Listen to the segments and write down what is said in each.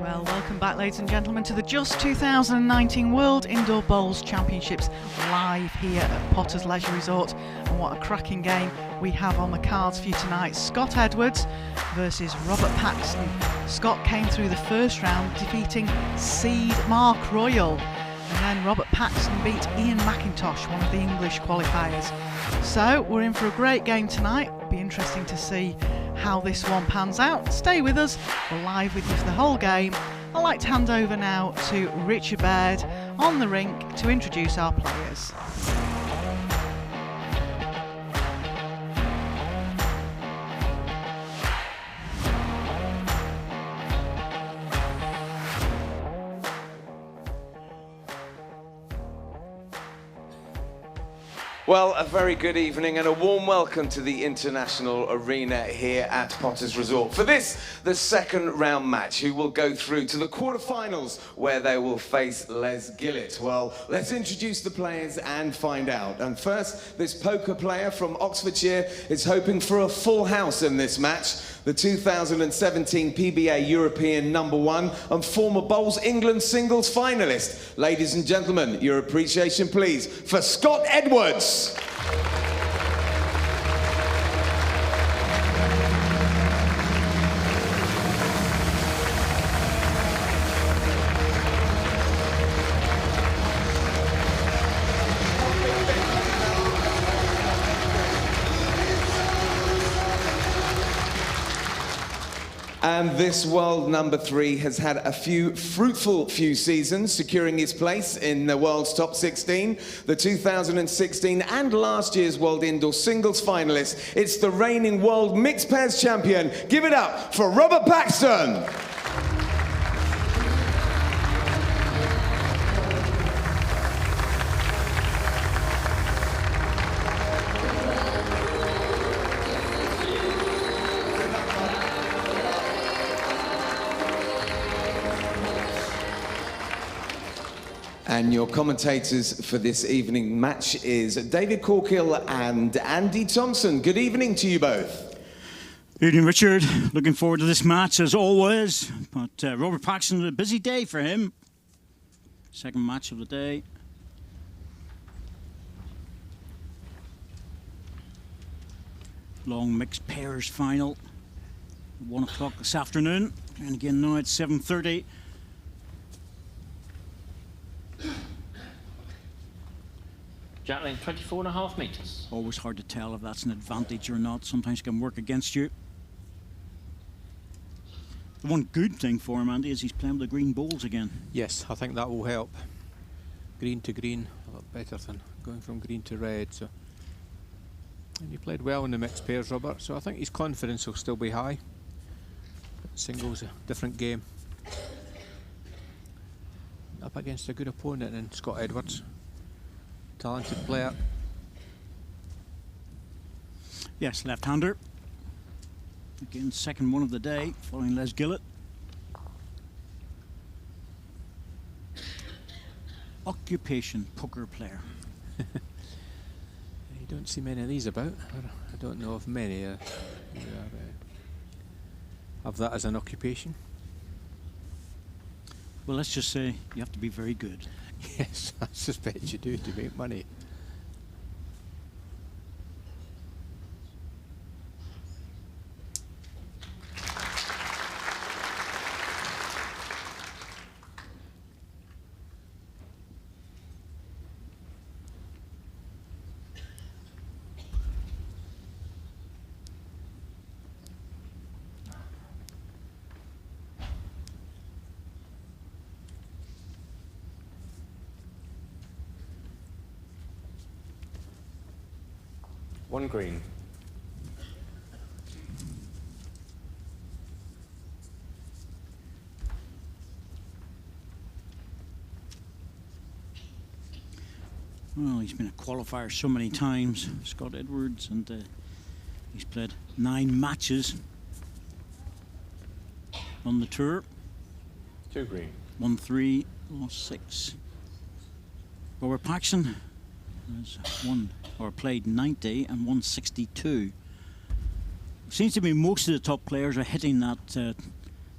Well, welcome back, ladies and gentlemen, to the Just 2019 World Indoor Bowls Championships live here at Potter's Leisure Resort. And what a cracking game we have on the cards for you tonight. Scott Edwards versus Robert Paxton. Scott came through the first round defeating seed Mark Royal. And then Robert Paxton beat Ian McIntosh, one of the English qualifiers. So we're in for a great game tonight. It'll be interesting to see how this one pans out. Stay with us, we're live with you for the whole game. I'd like to hand over now to Richard Baird on the rink to introduce our players. Well, a very good evening and a warm welcome to the International Arena here at Potter's Resort. For this, the second round match, who will go through to the quarterfinals where they will face Les Gillett. Well, let's introduce the players and find out. And first, this poker player from Oxfordshire is hoping for a full house in this match. The 2017 PBA European #1 and former Bowls England singles finalist. Ladies and gentlemen, your appreciation please for Scott Edwards. And this world #3 has had a fruitful few seasons, securing his place in the world's top 16, the 2016 and last year's World Indoor Singles finalist. It's the reigning World Mixed Pairs champion. Give it up for Robert Paxton. And your commentators for this evening match is David Corkill and Andy Thompson. Good evening to you both. Good evening, Richard. Looking forward to this match as always. But Robert Paxton, a busy day for him. Second match of the day. Long mixed pairs final. 1 o'clock this afternoon. And again now at 7:30. Javelin 24.5 metres. Always hard to tell if that's an advantage or not. Sometimes it can work against you. The one good thing for him, Andy, is he's playing with the green bowls again. Yes, I think that will help. Green to green, a lot better than going from green to red. So, and you played well in the mixed pairs, Robert, so I think his confidence will still be high. Singles a different game. Up against a good opponent in Scott Edwards. Talented player. Yes, left-hander. Again, second one of the day, following Les Gillett. Occupation, poker player. You don't see many of these about. I don't know of many who have that as an occupation. Well, let's just say you have to be very good. Yes, I suspect you do to make money. One green. Well, he's been a qualifier so many times, Scott Edwards, and he's played 9 matches on the tour. 2 green. Won 3, lost 6. Robert Paxton has won or played 90 and won 62. Seems to be most of the top players are hitting that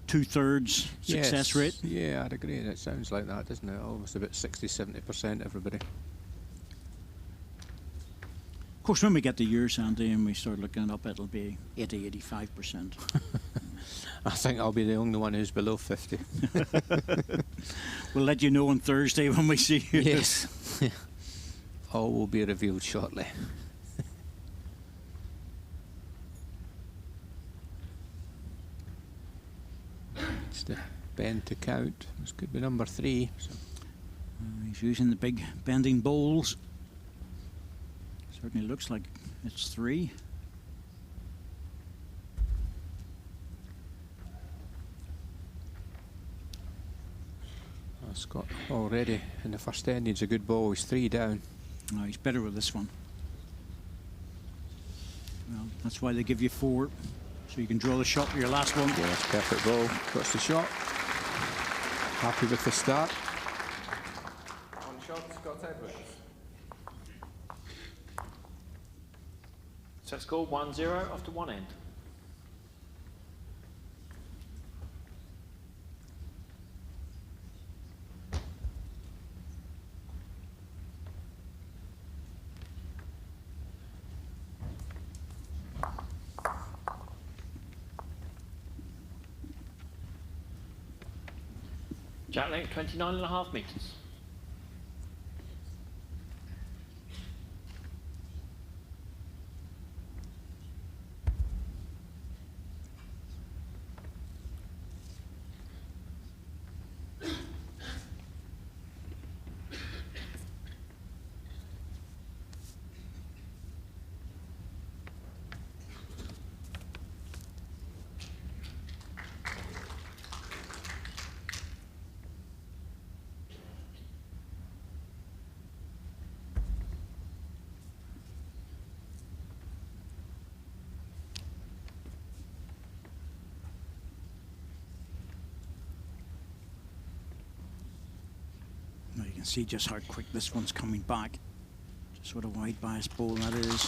2/3 success rate. Yeah, I'd agree. It sounds like that, doesn't it? Almost about 60-70%, everybody. Of course, when we get to yours, Andy, and we start looking it up, it'll be 80-85%. I think I'll be the only one who's below 50. We'll let you know on Thursday when we see you. Yes. All will be revealed shortly. It's the bend to count. This could be number 3. So. He's using the big bending bowls. Certainly looks like it's 3. Scott already in the first ending's a good ball. He's 3 down. No, he's better with this one. Well, that's why they give you 4, so you can draw the shot for your last one. Yes, perfect ball. Got the shot. Happy with the start. One shot, Scott Edwards. Set score 1-0 after one end. Jack length 29.5 metres. Now you can see just how quick this one's coming back. Just what a wide bias ball that is.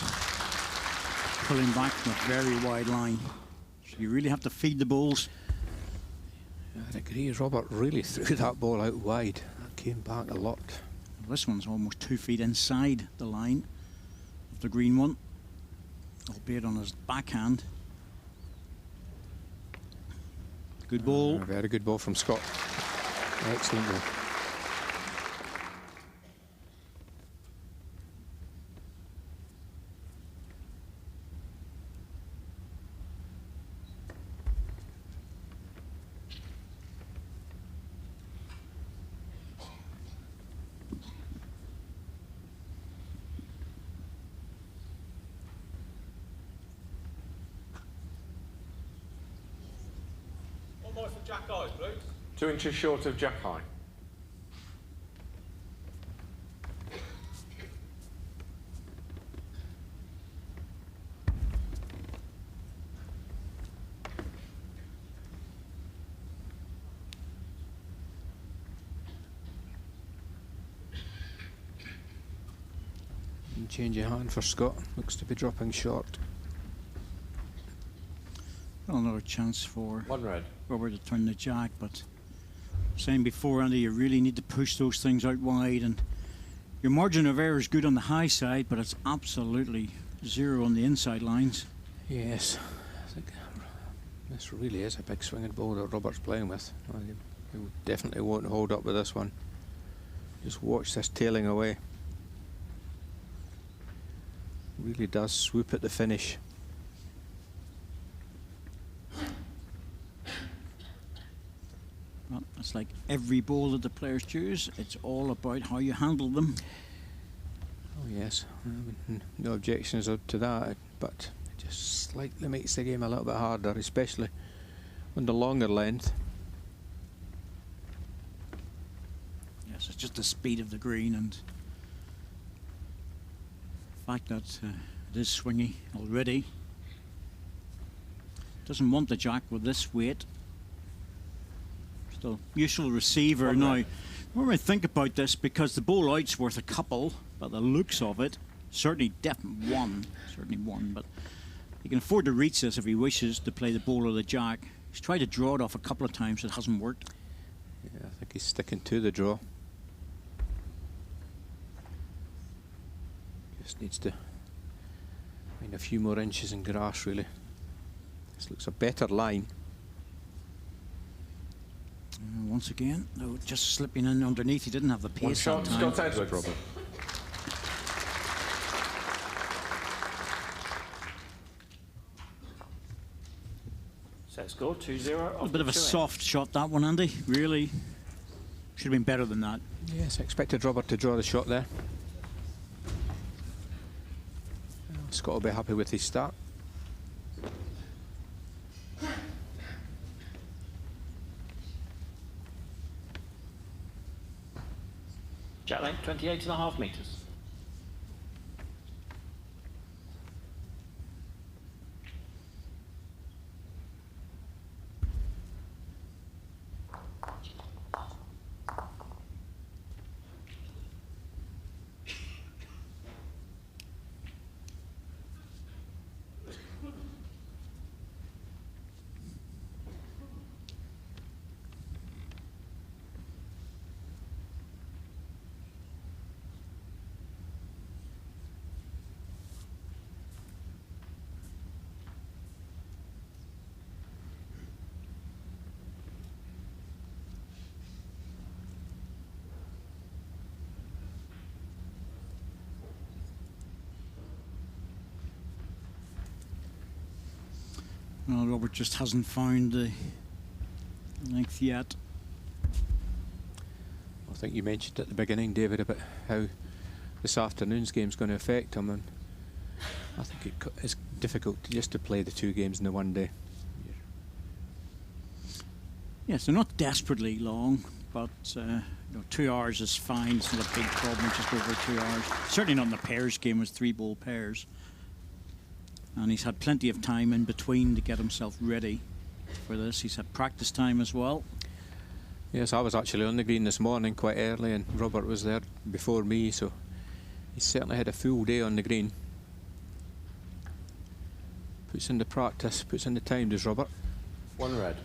Pulling back from a very wide line. So you really have to feed the balls. I agree. Robert really threw that ball out wide. That came back a lot. This one's almost 2 feet inside the line of the green one, albeit on his backhand. Good ball. Very good ball from Scott. Excellent ball. For Jack Eyes, please. 2 inches short of Jack High. Change of hand for Scott. Looks to be dropping short. Well, another chance for One red. Robert to turn the jack, but saying before, Andy, you really need to push those things out wide, and your margin of error is good on the high side, but it's absolutely 0 on the inside lines. Yes, I think this really is a big swinging ball that Robert's playing with. Well, he definitely won't hold up with this one. Just watch this tailing away. Really does swoop at the finish. Well, it's like every ball that the players choose, it's all about how you handle them. Oh yes, no objections to that, but it just slightly makes the game a little bit harder, especially on the longer length. Yes, it's just the speed of the green and the fact that it is swingy already. Doesn't want the jack with this weight. Still, useful receiver. Now, when we think about this, because the ball out's worth a couple, but the looks of it, certainly one, but he can afford to reach this if he wishes to play the ball or the jack. He's tried to draw it off a couple of times. It hasn't worked. Yeah, I think he's sticking to the draw. Just needs to find a few more inches in grass, really. This looks a better line. Once again, though, just slipping in underneath. He didn't have the One pace shot, that time. Scott Edwards. Set score 2-0. A bit of a soft shot, that one, Andy. Really should have been better than that. Yes, I expected Robert to draw the shot there. Scott will be happy with his start. Jet length 28.5 metres. Well, Robert just hasn't found the length yet. I think you mentioned at the beginning, David, about how this afternoon's game's going to affect him, and I think it's difficult just to play the two games in the one day. Yes, they're not desperately long, but 2 hours is fine. It's not a big problem, just over 2 hours. Certainly not in the pairs game, with 3-ball pairs. And he's had plenty of time in between to get himself ready for this. He's had practice time as well. Yes, I was actually on the green this morning quite early, and Robert was there before me, so he's certainly had a full day on the green. Puts in the practice, puts in the time, does Robert? One red.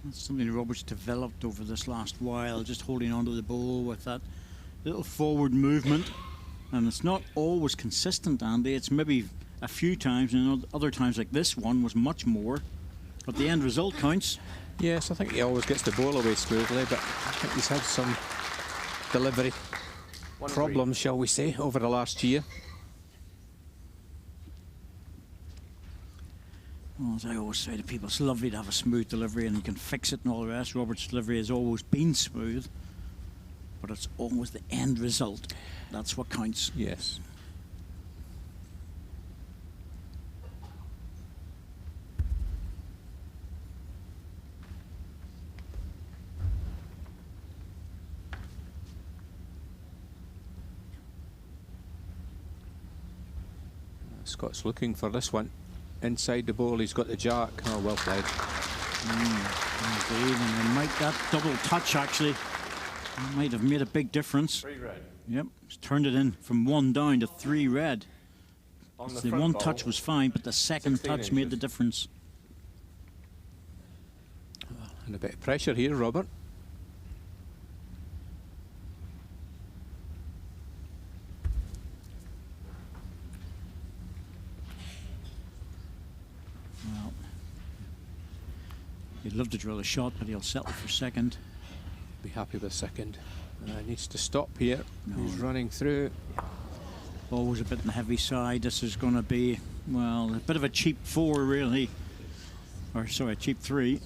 That's something Robert's developed over this last while, just holding onto the ball with that little forward movement. And it's not always consistent, Andy. It's maybe a few times, and other times like this one was much more. But the end result counts. Yes, I think he always gets the ball away smoothly, but I think he's had some delivery problems, shall we say, over the last year. Well, as I always say to people, it's lovely to have a smooth delivery and you can fix it and all the rest. Robert's delivery has always been smooth, but it's always the end result. That's what counts. Yes. Scott's looking for this one. Inside the ball, he's got the jack. Oh, well played. Indeed, and they might, that double touch actually might have made a big difference. 3 red. Yep, he's turned it in from 1 down to 3 red. On The front one ball, touch was fine, but the second 16 touch made inches. the difference. And a bit of pressure here, Robert. Well, he'd love to drill a shot, but he'll settle for second. Be happy with second. Needs to stop here. No. He's running through. Always a bit on the heavy side. This is going to be, well, a bit of a cheap 4, really. Or, sorry, a cheap 3.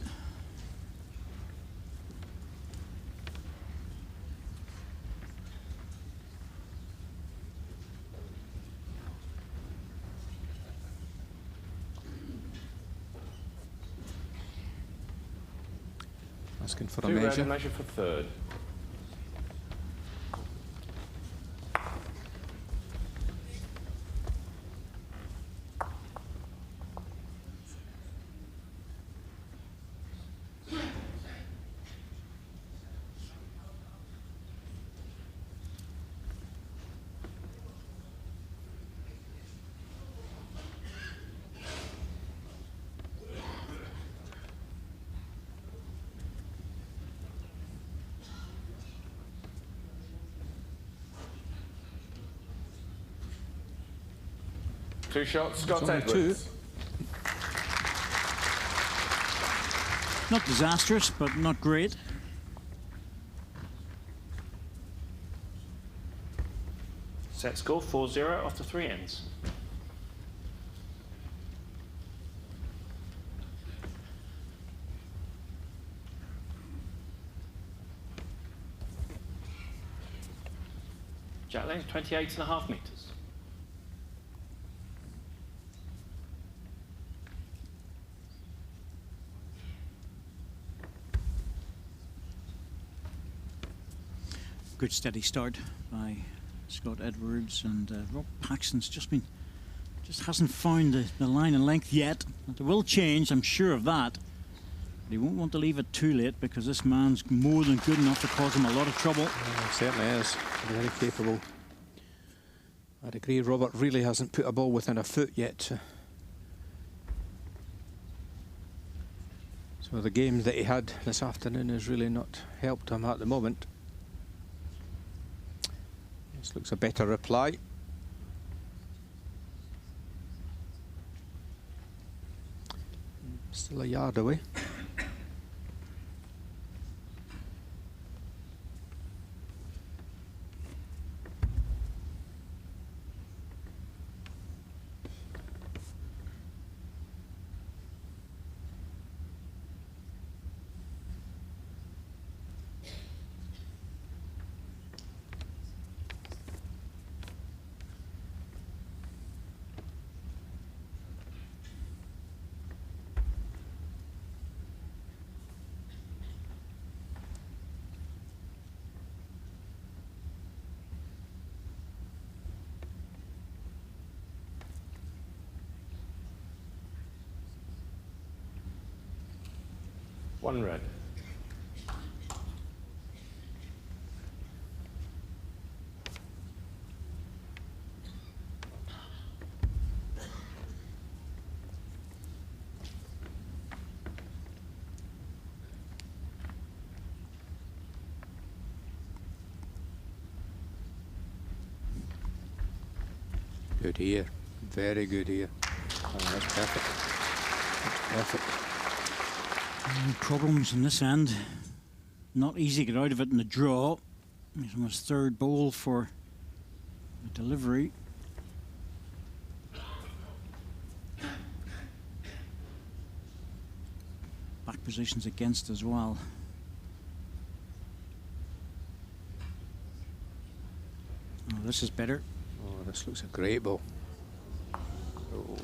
Asking for a 2 red measure. and measure for third. Two shots, Scott only Edwards. Not disastrous, but not great. Set score 4-0 after 3 ends. Jack length 28.5 metres. Good steady start by Scott Edwards, and Rob Paxton's just hasn't found the line and length yet. It will change, I'm sure of that. But he won't want to leave it too late, because this man's more than good enough to cause him a lot of trouble. Yeah, he certainly is. Very capable. I'd agree, Robert really hasn't put a ball within a foot yet. So the game that he had this afternoon has really not helped him at the moment. This looks a better reply. Still a yard away. One red. Good here. Very good here. Oh, that's perfect. That's perfect. Problems in this end. Not easy to get out of it in the draw. He's on his third bowl for the delivery. Back positions against as well. Oh, this is better. Oh, this looks a great ball. Oh,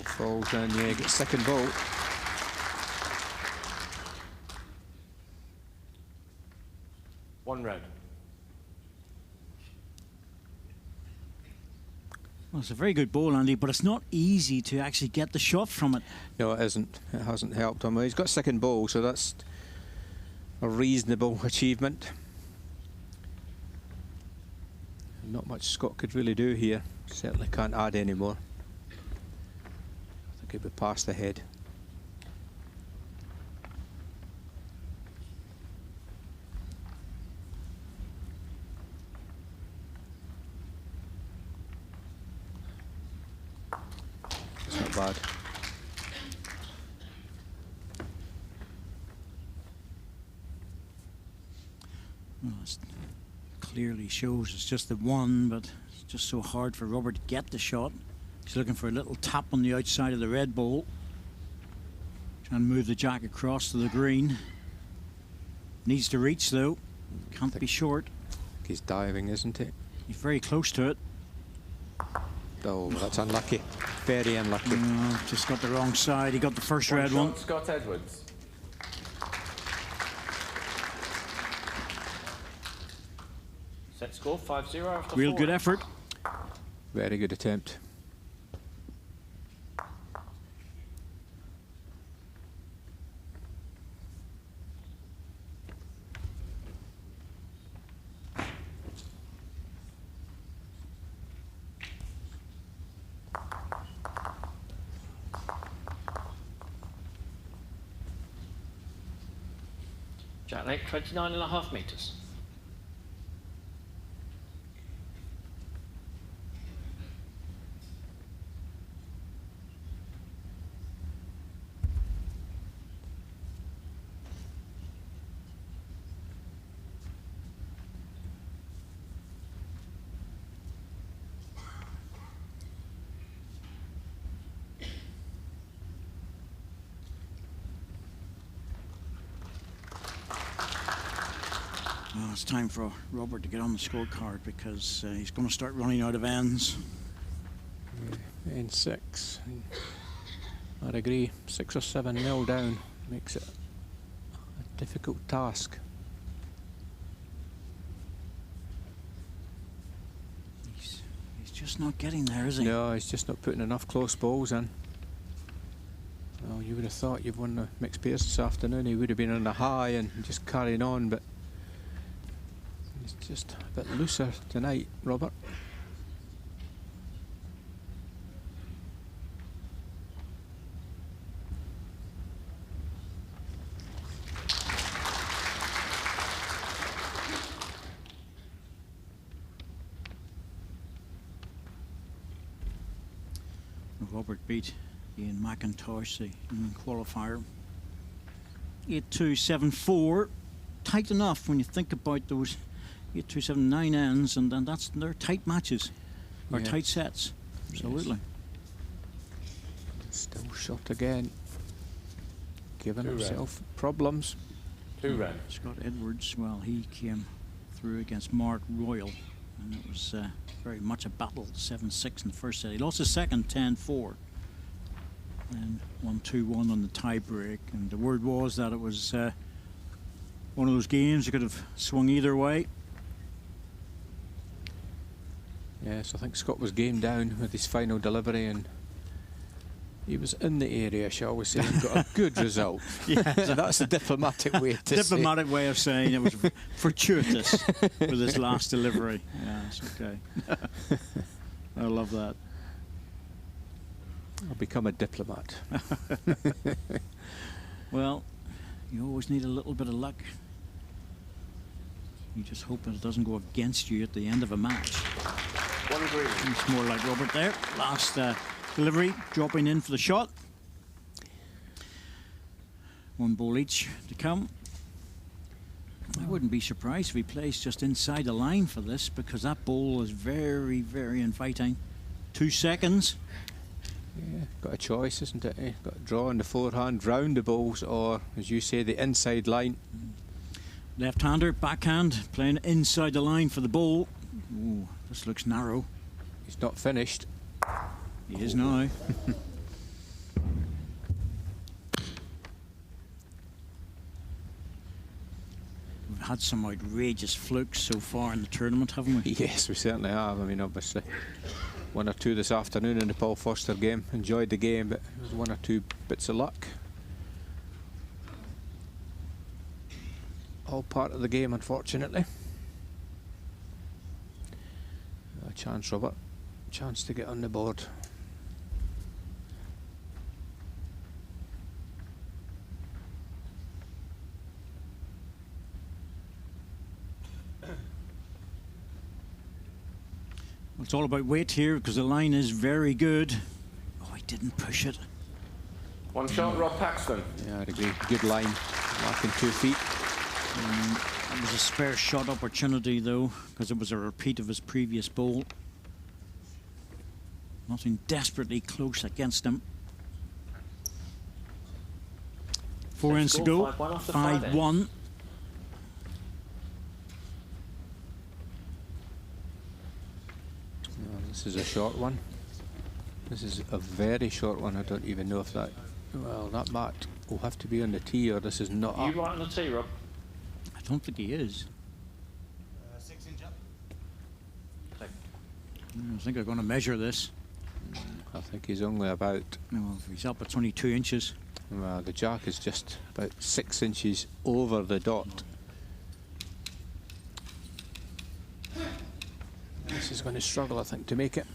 falls in, yeah, gets second ball. One red. Well, it's a very good ball, Andy, but it's not easy to actually get the shot from it. No, it isn't. It hasn't helped him. He's got second ball, so that's a reasonable achievement. Not much Scott could really do here. Certainly can't add any more. I think he'll be past the head. It's not bad. Well, it clearly shows it's just the one, but it's just so hard for Robert to get the shot. He's looking for a little tap on the outside of the red bowl. Trying to move the jack across to the green. Needs to reach though. Can't be short. He's diving, isn't he? He's very close to it. Oh, that's unlucky. Very unlucky. Just got the wrong side. He got the first One red shot, one. Scott Edwards. Set score 5-0 after Real 4 good ends. effort. Very good attempt. Jack Lake, 29.5 metres. Well, it's time for Robert to get on the scorecard because he's going to start running out of ends. In 6. I'd agree. 6 or 7-0 down makes it a difficult task. He's just not getting there, is he? No, he's just not putting enough close balls in. Well, you would have thought you've won the mixed pairs this afternoon. He would have been on a high and just carrying on, but he's just a bit looser tonight, Robert. Robert beat Ian McIntosh, the England qualifier. 8-2, 7-4. Tight enough when you think about those 8-2, 7-9 ends, and then they're tight matches, or Yeah. tight sets. Absolutely. Still shot again. Giving 2 himself problems. 2 round. Scott Edwards, well, he came through against Mark Royal, and it was very much a battle, 7-6 in the first set. He lost his second, 10-4, and won 2-1 on the tie break. And the word was that it was one of those games that could have swung either way. Yes, I think Scott was game down with his final delivery, and he was in the area, shall we say, and got a good result. Yeah. So that's the diplomatic way to Diplomatic way of saying it was fortuitous with his last delivery. Yeah, it's okay. I love that. I'll become a diplomat. Well, you always need a little bit of luck. You just hope that it doesn't go against you at the end of a match. 1 green. It's more like Robert there. Last delivery, dropping in for the shot. 1 ball each to come. I wouldn't be surprised if he plays just inside the line for this, because that ball is very, very inviting. 2 seconds. Yeah, got a choice, isn't it? Eh? Got to draw in the forehand, round the balls, or, as you say, the inside line. Left-hander, backhand, playing inside the line for the ball. Ooh, this looks narrow. He's not finished. He is now. We've had some outrageous flukes so far in the tournament, haven't we? Yes, we certainly have. I mean, obviously, 1 or 2 this afternoon in the Paul Foster game. Enjoyed the game, but it was 1 or 2 bits of luck. All part of the game, unfortunately. A chance, Robert. Chance to get on the board. It's all about weight here because the line is very good. Oh, he didn't push it. 1 shot, Rob Paxton. Yeah, I'd agree. Good line. Marking 2 feet. It was a spare shot opportunity though, because it was a repeat of his previous ball. Nothing desperately close against him. 4 ends to go. 5-1 after 5 ends. 5-1. This is a short one. This is a very short one. I don't even know if that... Well, that mat will have to be on the tee, or this is not You up. right on the tee, Rob. I don't think he is. 6 inch up. I think they're going to measure this. I think he's only about... Well, if he's up at 22 inches. Well, the jack is just about 6 inches over the dot. This is going to struggle, I think, to make it.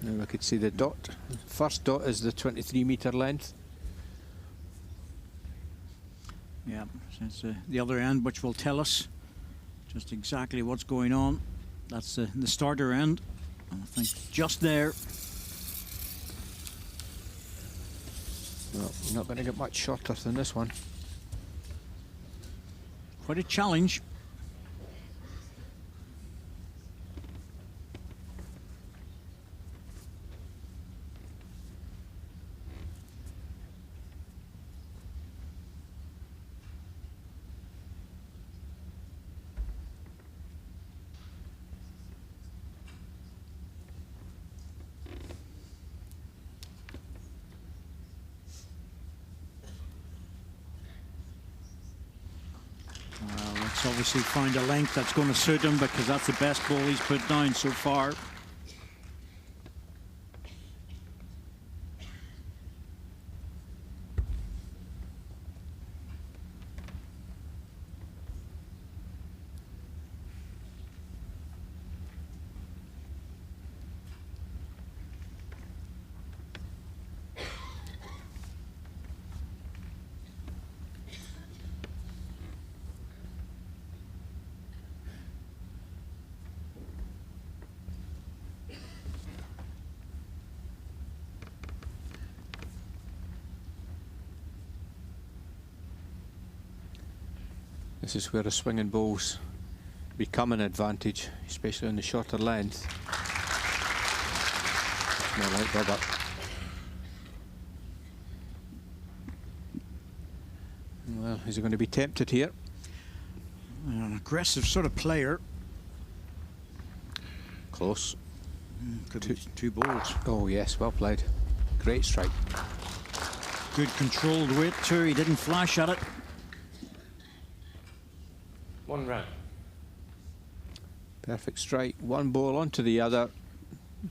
Now we could see the dot. First dot is the 23-metre length. Yeah, so it's the other end, which will tell us just exactly what's going on. That's the starter end. And I think just there. Well, you're not going to get much shorter than this one. Quite a challenge. Let's obviously find a length that's going to suit him, because that's the best ball he's put down so far. This is where the swinging balls become an advantage, especially on the shorter length. It's more like rubber. Well, is he going to be tempted here? An aggressive sort of player. Close. Could be two balls. Oh yes, well played. Great strike. Good controlled weight too. He didn't flash at it. 1 round. Perfect strike. One ball onto the other.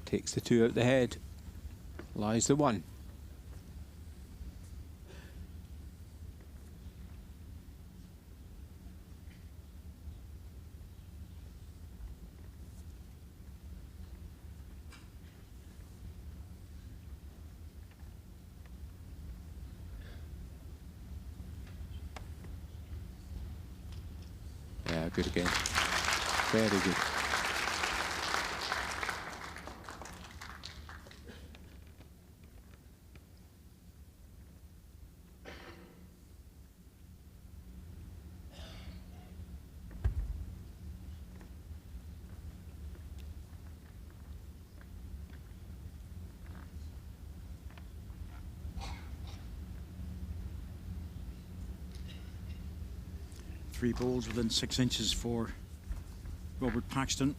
Takes the 2 out the head. Lies the 1. Yeah, good again. Very good. Three balls within 6 inches for Robert Paxton.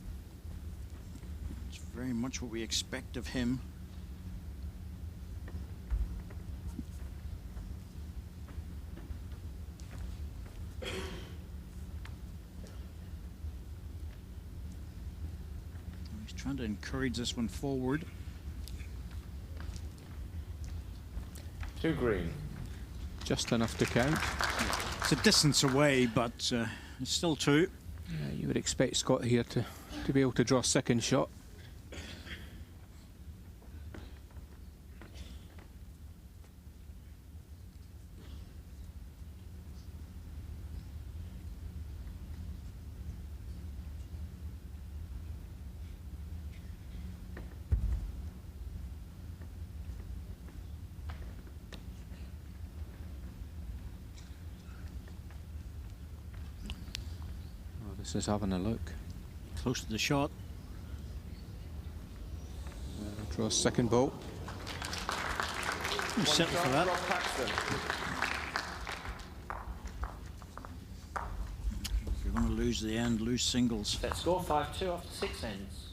It's very much what we expect of him. He's trying to encourage this one forward. 2 green. Just enough to count. It's a distance away, but it's still 2. Yeah, you would expect Scott here to be able to draw a second shot. This is having a look. Close to the shot. Draw a second ball. We'll settle for that. If you're going to lose the end, lose singles. Set score 5-2 after 6 ends.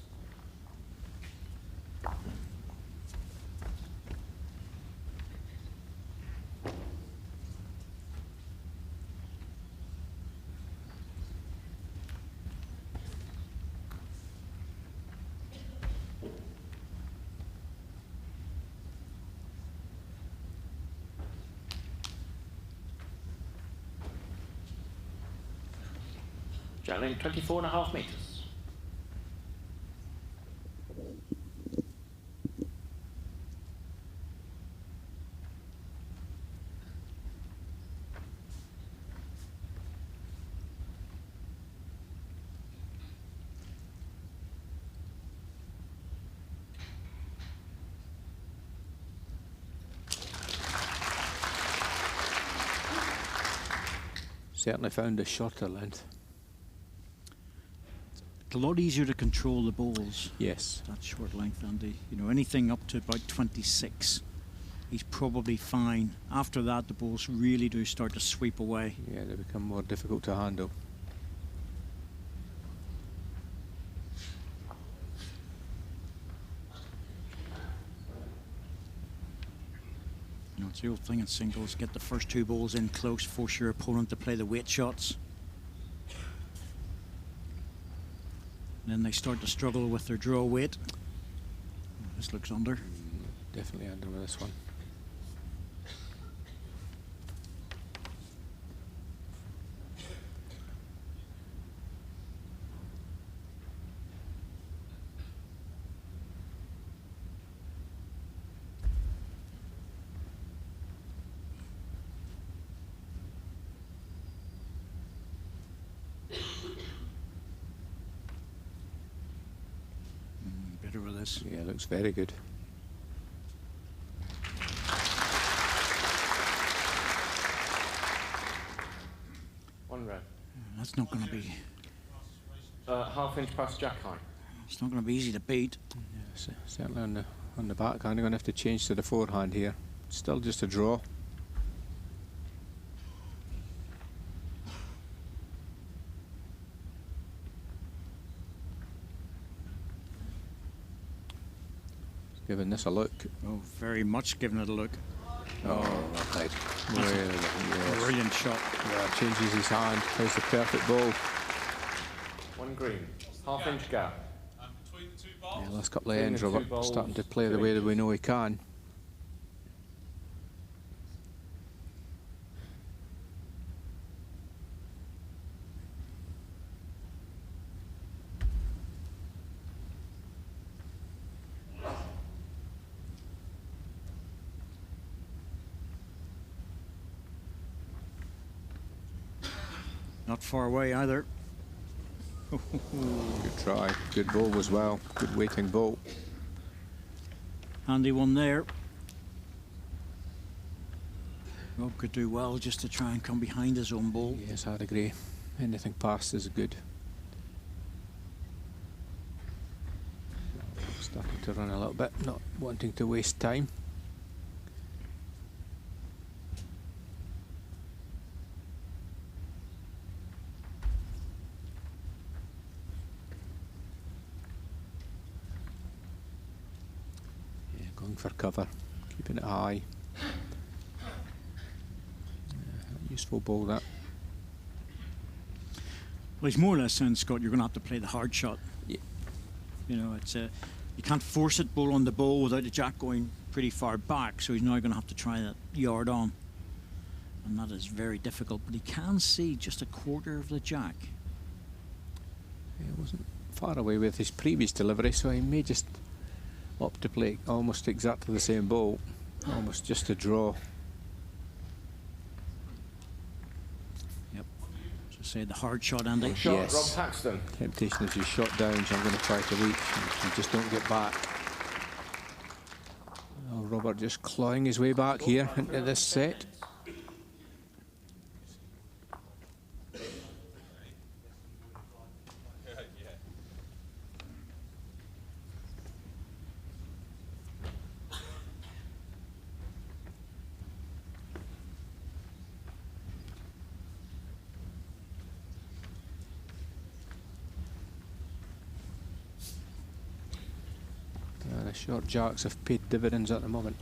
Jack length 24.5 metres. Certainly found a shorter length. It's a lot easier to control the balls. Yes. That short length, Andy. You know, anything up to about 26, he's probably fine. After that, the balls really do start to sweep away. Yeah, they become more difficult to handle. You know, it's the old thing in singles, get the first 2 balls in close, force your opponent to play the weight shots. And then they start to struggle with their draw weight. This looks under. Definitely under with this one. Better with this. Yeah, looks very good. One red. That's not going to be. Half inch past Jack high. It's not going to be easy to beat. Yeah, certainly on the backhand. I'm going to have to change to the forehand here. Still just a draw. Giving this a look. Oh, very much giving it a look. Oh, well played. Really, yes. Brilliant shot. Yeah, changes his hand. Plays the perfect ball. One green. Half inch gap. Between the 2 Yeah, balls. last couple of Between ends, the 2 Robert. balls, Starting to play the 2 way that we know he can. Not far away either. Good try. Good ball as well. Good waiting ball. Handy one there. Rob could do well just to try and come behind his own ball. Yes, I'd agree. Anything past is good. Starting to run a little bit, not wanting to waste time. Yeah, going for cover, keeping it high. Useful ball that. Well, he's more or less saying, Scott, you're going to have to play the hard shot. Yeah. You know, it's you can't force it ball on the ball without the jack going pretty far back, so he's now going to have to try that yard on. And that is very difficult, but he can see just a quarter of the jack. He wasn't far away with his previous delivery, so he may just opt to play almost exactly the same ball, almost just a draw. Say the hard shot, Andy. Shot, Yes. Rob Paxton. Temptation is you shot down, so I'm going to try to reach, and you just don't get back. Oh, Robert just clawing his way back here into this set. The short jacks have paid dividends at the moment.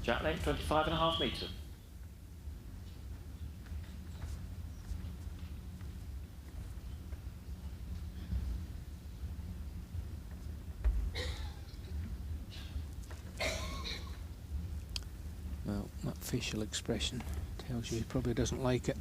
Jack length 25.5 metres. Well, that facial expression tells you he probably doesn't like it.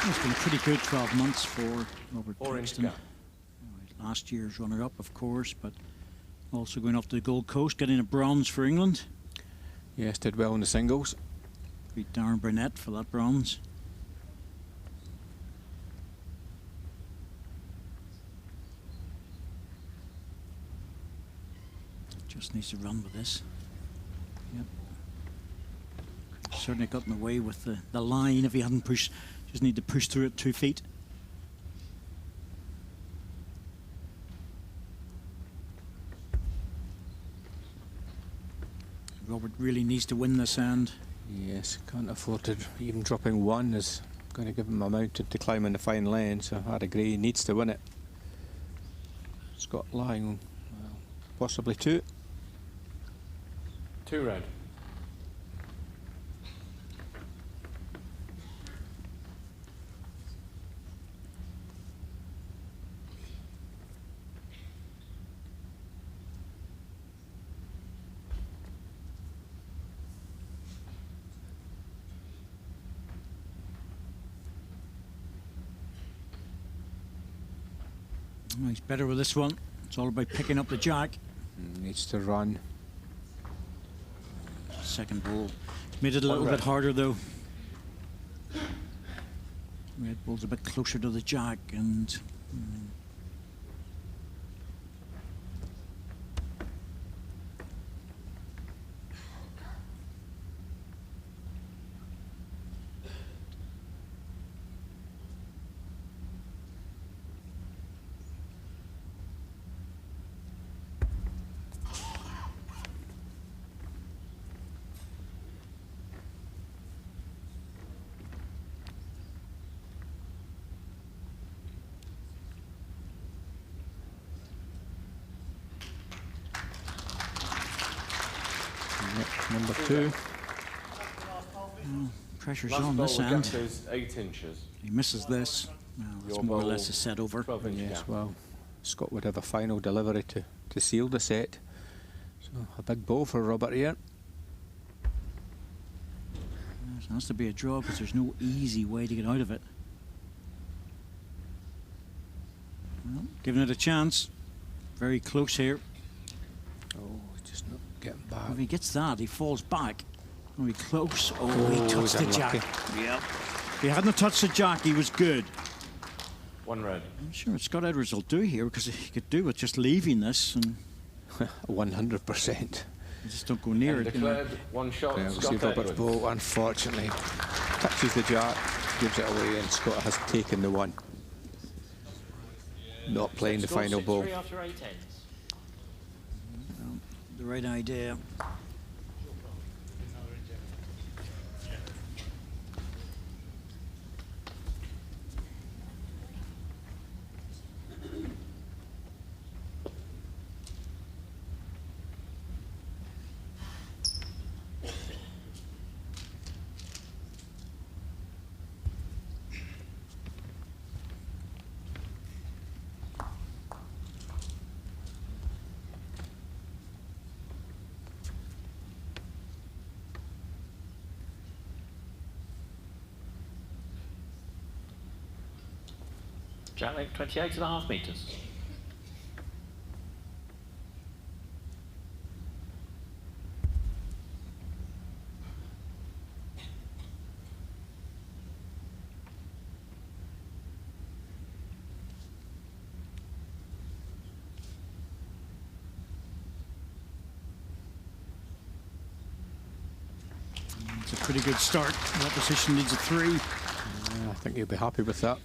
It's been a pretty good 12 months for Robert Orange Paxton. gap. Last year's runner-up, of course, but also going off to the Gold Coast, getting a bronze for England. Yes, did well in the singles. Beat Darren Burnett for that bronze. Just needs to run with this. Yep. Certainly got in the way with the line if he hadn't pushed. Just need to push through it 2 feet. Robert really needs to win this end. Yes, can't afford to. Even dropping one is going to give him a mountain to climb in the final end, so I'd agree he needs to win it. Scott lying, well, possibly 2. 2 red. Oh, he's better with this one. It's all about picking up the jack. Needs to run. Second ball. Made it a little One bit red. harder though. Red ball's a bit closer to the jack and Number 2. pressure's Last on ball this the end. gap is 8 inches. He misses this. Well, that's Your more or ball, less a set over. 12-inch Yes, gap. well, Scott would have a final delivery to seal the set. So a big ball for Robert here. Yes, it has to be a draw because there's no easy way to get out of it. Well, giving it a chance. Very close here. Oh, just not getting back. If he gets that, he falls back. Oh, he close. Oh, he Oh, touched he's the jack. unlucky. Yep. If he hadn't touched the jack, he was good. 1 red. I'm sure what Scott Edwards will do here because he could do with just leaving this and 100%. you just don't go near And it. You know. declared 1 shot. Yeah, we see Scott Robert's Edwards. ball, unfortunately, touches the jack, gives it away, and Scott has taken the 1. Not playing the Score final 6-3 ball. after 8 ends. The right idea. Jack length 28.5 metres. It's a pretty good start. The opposition needs a 3. Yeah, I think he'll be happy with that.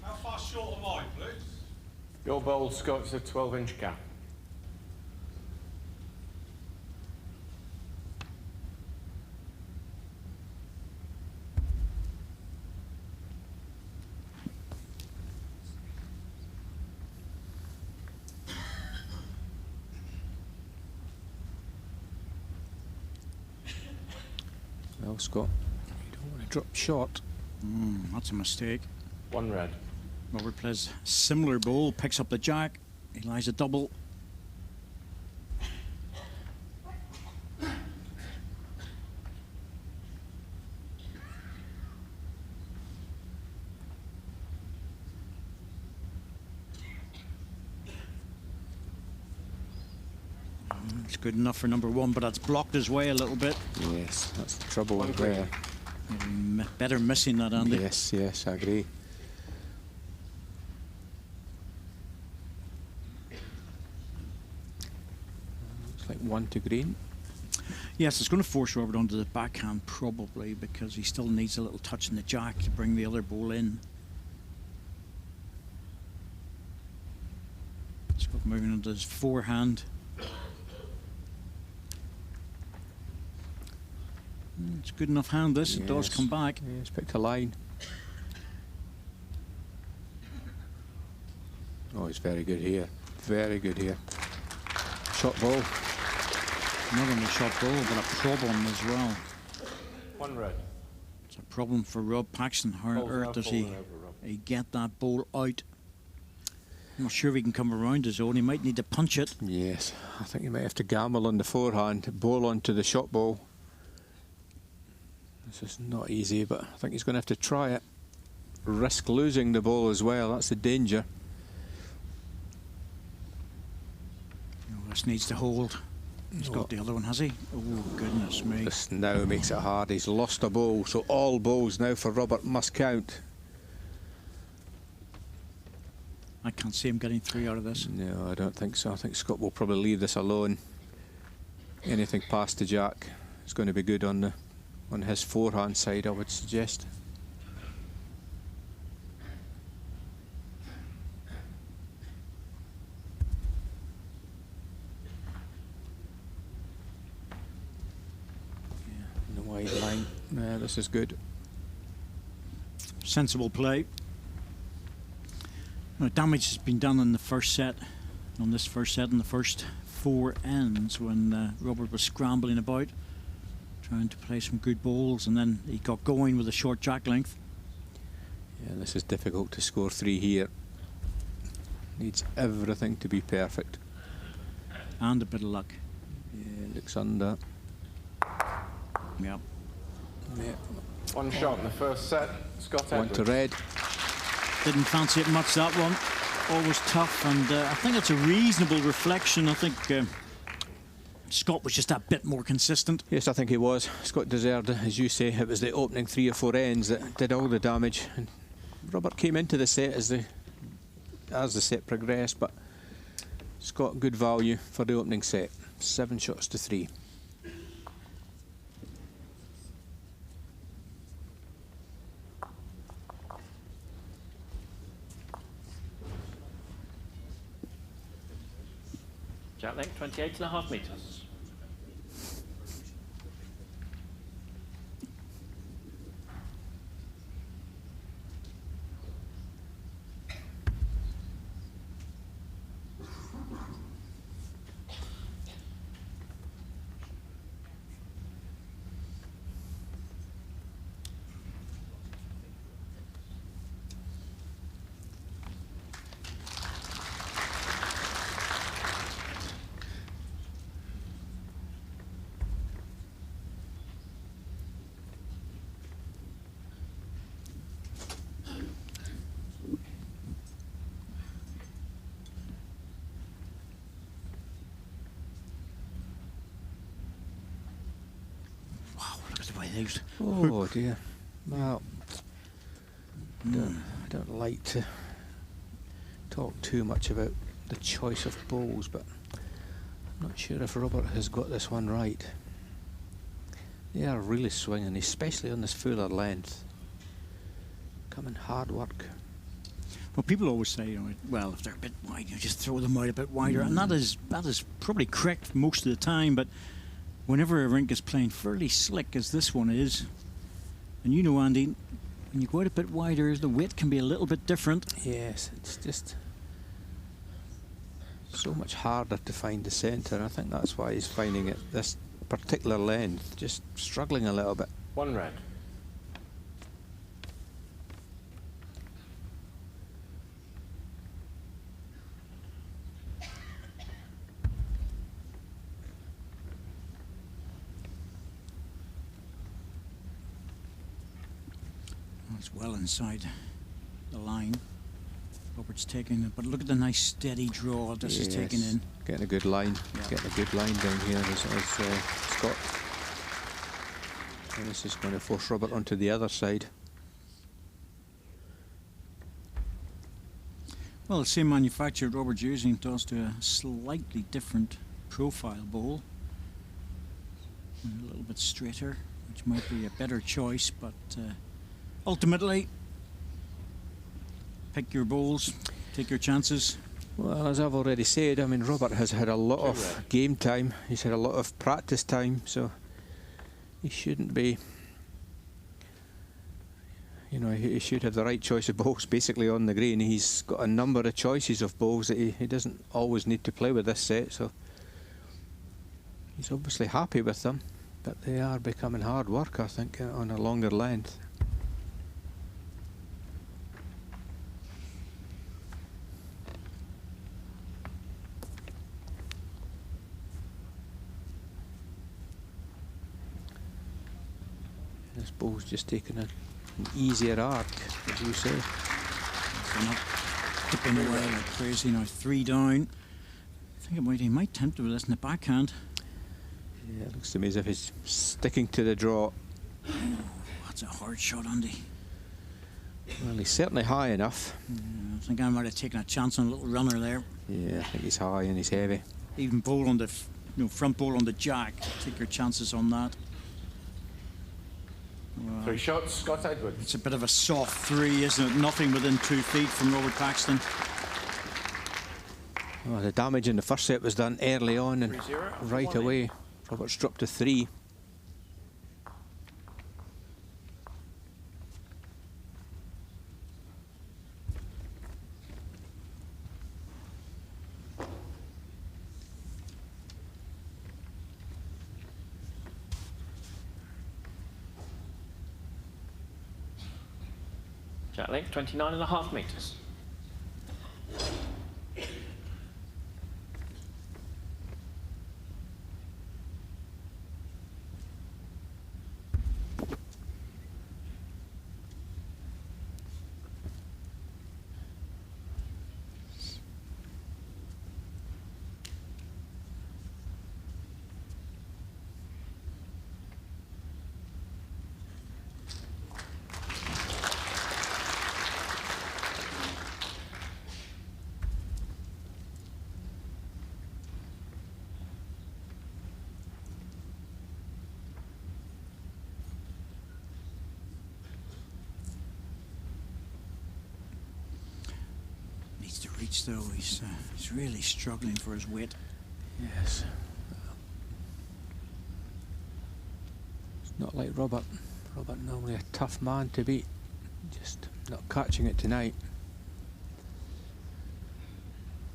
How far short am I, please? Your bowl, Scott's a 12-inch gap. Well, Scott, you don't want to drop short. That's a mistake. 1 red. Robert plays similar bowl, picks up the jack. He lies a double. It's good enough for number 1, but that's blocked his way a little bit. Yes, that's the trouble One there. Better missing that, Andy. Yes, yes, I agree. It's like 1 to green. Yes, it's going to force Robert onto the backhand probably, because he still needs a little touch in the jack to bring the other ball in. Scott moving onto his forehand. It's a good enough hand, this. It does Yes. come back. Yeah, he's picked a line. Oh, he's very good here. Very good here. Shot ball. Not only shot ball, but a problem as well. 1 red. It's a problem for Rob Paxton. How on Ball's earth now does falling over, Rob. he get that ball out? I'm not sure if he can come around his own. He might need to punch it. Yes, I think he might have to gamble on the forehand, bowl onto the shot ball. This is not easy, but I think he's going to have to try it. Risk losing the ball as well, that's the danger. Oh, this needs to hold. He's got the other one, has he? Oh, goodness me. This now makes it hard. He's lost a ball, so all balls now for Robert must count. I can't see him getting 3 out of this. No, I don't think so. I think Scott will probably leave this alone. Anything past the jack is going to be good on his forehand side, I would suggest. Yeah, the wide line. Yeah, this is good. Sensible play. Now, damage has been done in the first set. On this first set, in the first 4 ends, when Robert was scrambling about, trying to play some good balls, and then he got going with a short jack length. Yeah, this is difficult to score 3 here. Needs everything to be perfect. And a bit of luck. Yeah, looks under. Yep. Yeah. 1 shot in the first set. Scott 1 Edwards. to red. Didn't fancy it much, that one. Always tough, and I think it's a reasonable reflection. I think Scott was just a bit more consistent. Yes, I think he was. Scott deserved it. As you say, it was the opening 3 or 4 ends that did all the damage. And Robert came into the set as the set progressed, but Scott, good value for the opening set. 7 shots to 3. Jack length 28.5 metres. Oh dear. Well, I don't like to talk too much about the choice of balls, but I'm not sure if Robert has got this one right. They are really swinging, especially on this fuller length. Coming hard work. Well, people always say, you know, well, if they're a bit wide, you just throw them out a bit wider, and that is probably correct most of the time. But whenever a rink is playing fairly slick as this one is, and you know, Andy, when you go out a bit wider, the weight can be a little bit different. Yes, it's just so much harder to find the centre. I think that's why he's finding it this particular length just struggling a little bit. 1 red. It's well inside the line. Robert's taking it, but look at the nice steady draw this is taking in. Getting a good line. Yeah. Getting a good line down here as Scott. And this is going to force Robert onto the other side. Well, the same manufacturer Robert's using does to a slightly different profile bowl. A little bit straighter, which might be a better choice, but ultimately, pick your bowls, take your chances. Well, as I've already said, I mean, Robert has had a lot of game time. He's had a lot of practice time, so he shouldn't be, you know, he should have the right choice of bowls basically on the green. He's got a number of choices of bowls that he doesn't always need to play with this set, so he's obviously happy with them, but they are becoming hard work, I think, on a longer length. This bowl's just taking an easier arc, as you say. They're not tipping away like crazy now. 3 down. I think he might tempt with this in the backhand. Yeah, it looks to me as if he's sticking to the draw. That's a hard shot, Andy. Well, he's certainly high enough. Yeah, I think I might have taken a chance on a little runner there. Yeah, I think he's high and he's heavy. Even bowl on the front bowl on the jack. Take your chances on that. 3 shots, Scott Edwards. It's a bit of a soft 3, isn't it? Nothing within 2 feet from Robert Paxton. Oh, the damage in the first set was done early on and 3-0 right away. Robert's dropped to 3. Jack length 29.5 metres. Needs to reach though. He's really struggling for his weight. Yes. It's not like Robert. Robert normally a tough man to beat. Just not catching it tonight.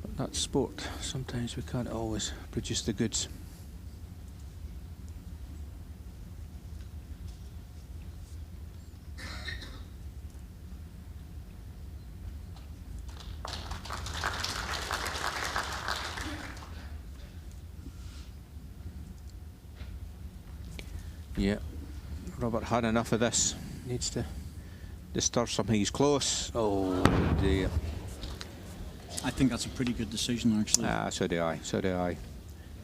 But that's sport. Sometimes we can't always produce the goods. Yeah, Robert had enough of this. Needs to disturb something. He's close. Oh dear. I think that's a pretty good decision, actually. So do I. So do I.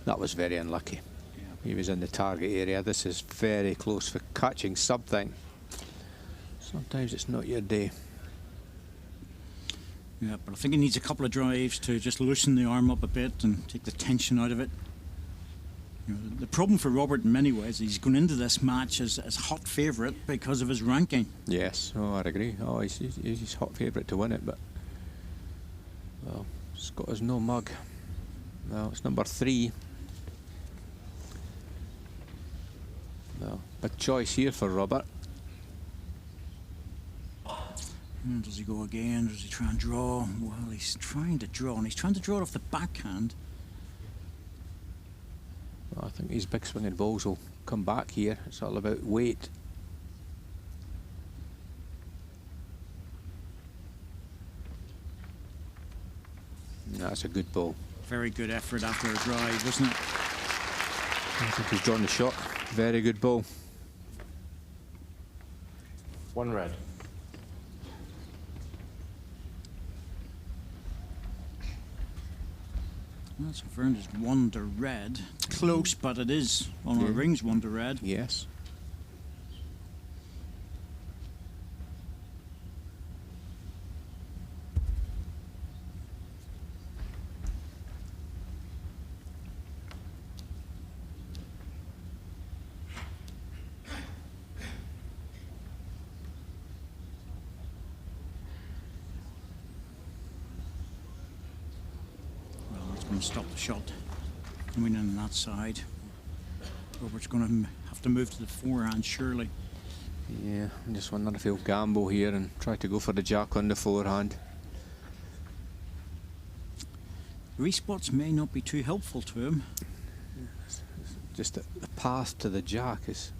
That was very unlucky. Yeah. He was in the target area. This is very close for catching something. Sometimes it's not your day. Yeah, but I think he needs a couple of drives to just loosen the arm up a bit and take the tension out of it. You know, the problem for Robert in many ways, he's going into this match as hot favourite because of his ranking. Yes, oh, I'd agree. Oh, he's hot favourite to win it, but well, Scott is no mug. Well, it's number 3. Well, big choice here for Robert. Does he go again? Does he try and draw? Well, he's trying to draw, and he's trying to draw it off the backhand. Well, I think these big swinging balls will come back here. It's all about weight. That's a good ball. Very good effort after a drive, wasn't it? I think he's drawn the shot. Very good ball. 1 red. That's confirmed as 1 to red. Close, but it is on our rings 1 to red. Yes. Going to stop the shot coming in on that side. Robert's going to have to move to the forehand, surely. Yeah, I just wonder if he'll gamble here and try to go for the jack on the forehand. Respots may not be too helpful to him. Just the path to the jack is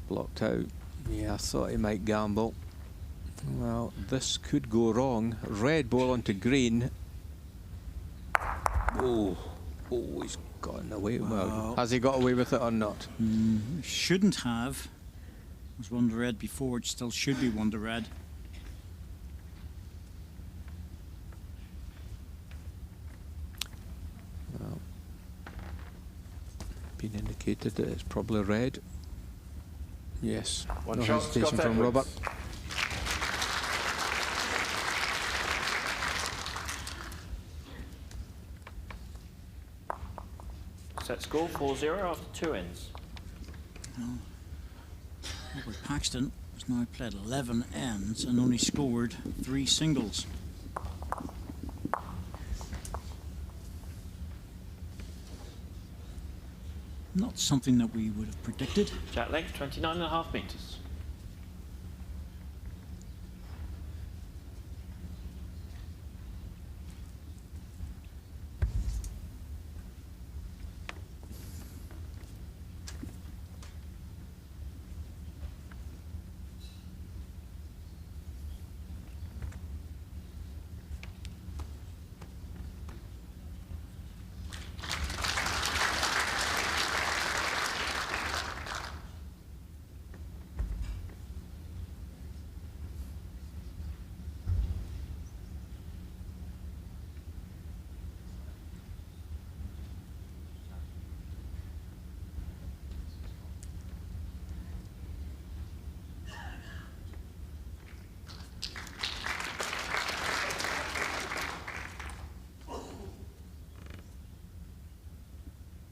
blocked out. Yeah, I thought he might gamble. Well, this could go wrong. Red ball onto green. Oh, he's gotten away. Well, has he got away with it or not? Shouldn't have. It was 1 to red before. It still should be 1 to red. Well, been indicated that it's probably red. Yes. One no shot, hesitation Scott from Edwards. Robert. Set score 4-0 after 2 ends. Robert Paxton has now played 11 ends and only scored 3 singles. Not something that we would have predicted. Jack length 29.5 metres.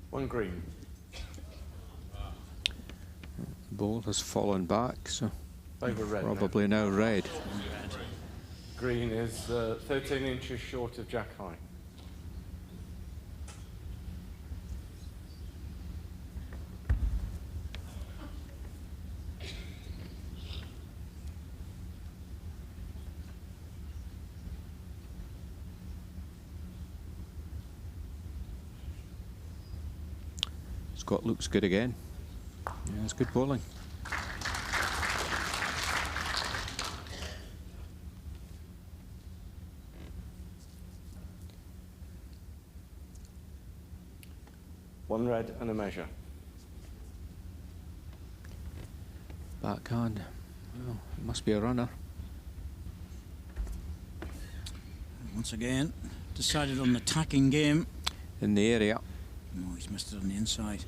One green. Ball has fallen back, so Over red. probably now red. Green is 13 inches short of jack high. Scott looks good again. Yeah, it's good bowling. One red and a measure. Backhand. Well, it must be a runner. Once again, decided on the attacking game. In the area. No, he's missed it on the inside.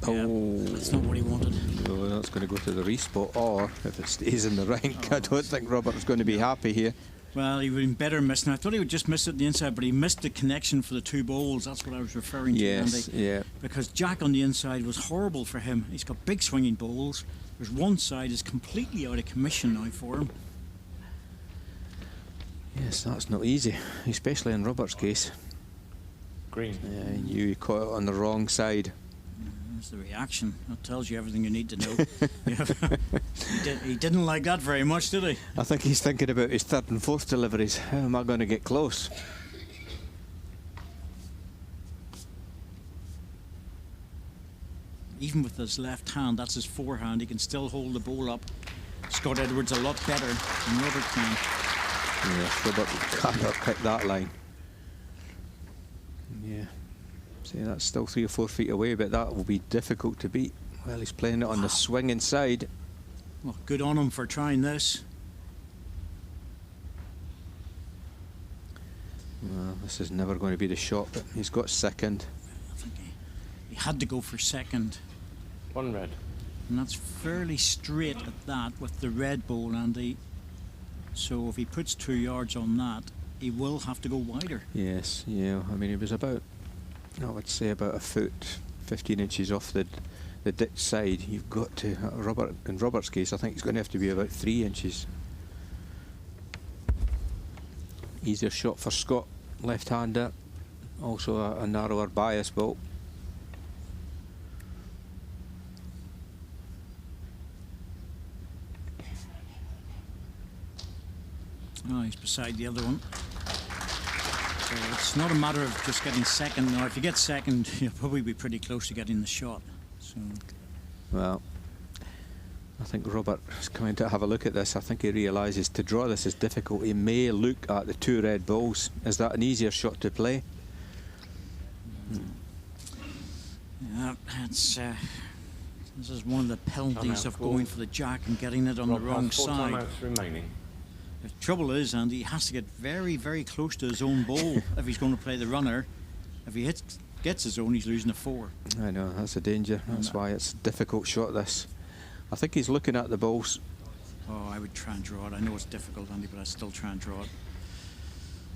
Oh, Yeah, that's not what he wanted. no, that's going to go to the respot, or if it stays in the rank, I don't think Robert's going to be happy here. Well, he would have been better missing. I thought he would just miss it on the inside, but he missed the connection for the 2 balls. That's what I was referring to, Yes, Andy. yeah. Because Jack on the inside was horrible for him. He's got big swinging balls. There's one side is completely out of commission now for him. Yes, that's not easy, especially in Robert's case. Green. Yeah, he knew he caught it on the wrong side. There's the reaction. That tells you everything you need to know. He didn't like that very much, did he? I think he's thinking about his 3rd and 4th deliveries. How am I going to get close? Even with his left hand, that's his forehand, he can still hold the ball up. Scott Edwards a lot better than Robert can. Yes, Robert cannot pick that line. Yeah. See, that's still 3 or 4 feet away, but that will be difficult to beat. Well, he's playing it on the swinging side. Well, good on him for trying this. Well, this is never going to be the shot, but he's got second. I think he had to go for second. 1 red. And that's fairly straight at that with the red ball, Andy. So if he puts 2 yards on that, he will have to go wider. Yes, yeah. I mean, he was about, I would say about a foot, 15 inches off the ditch side. You've got to, in Robert's case, I think it's going to have to be about 3 inches. Easier shot for Scott, left-hander. Also a narrower bias ball. Oh, he's beside the other one. So it's not a matter of just getting second. Now, if you get second, you'll probably be pretty close to getting the shot. So. Well, I think Robert is coming to have a look at this. I think he realises to draw this is difficult. He may look at the 2 red balls. Is that an easier shot to play? Yeah, it's this is one of the penalties of going for the jack and getting it on the wrong has 4 side. timeouts remaining. The trouble is, Andy, he has to get very, very close to his own ball if he's going to play the runner. If he gets his own, he's losing a 4. I know, that's a danger. That's why it's a difficult shot, this. I think he's looking at the balls. Oh, I would try and draw it. I know it's difficult, Andy, but I still try and draw it.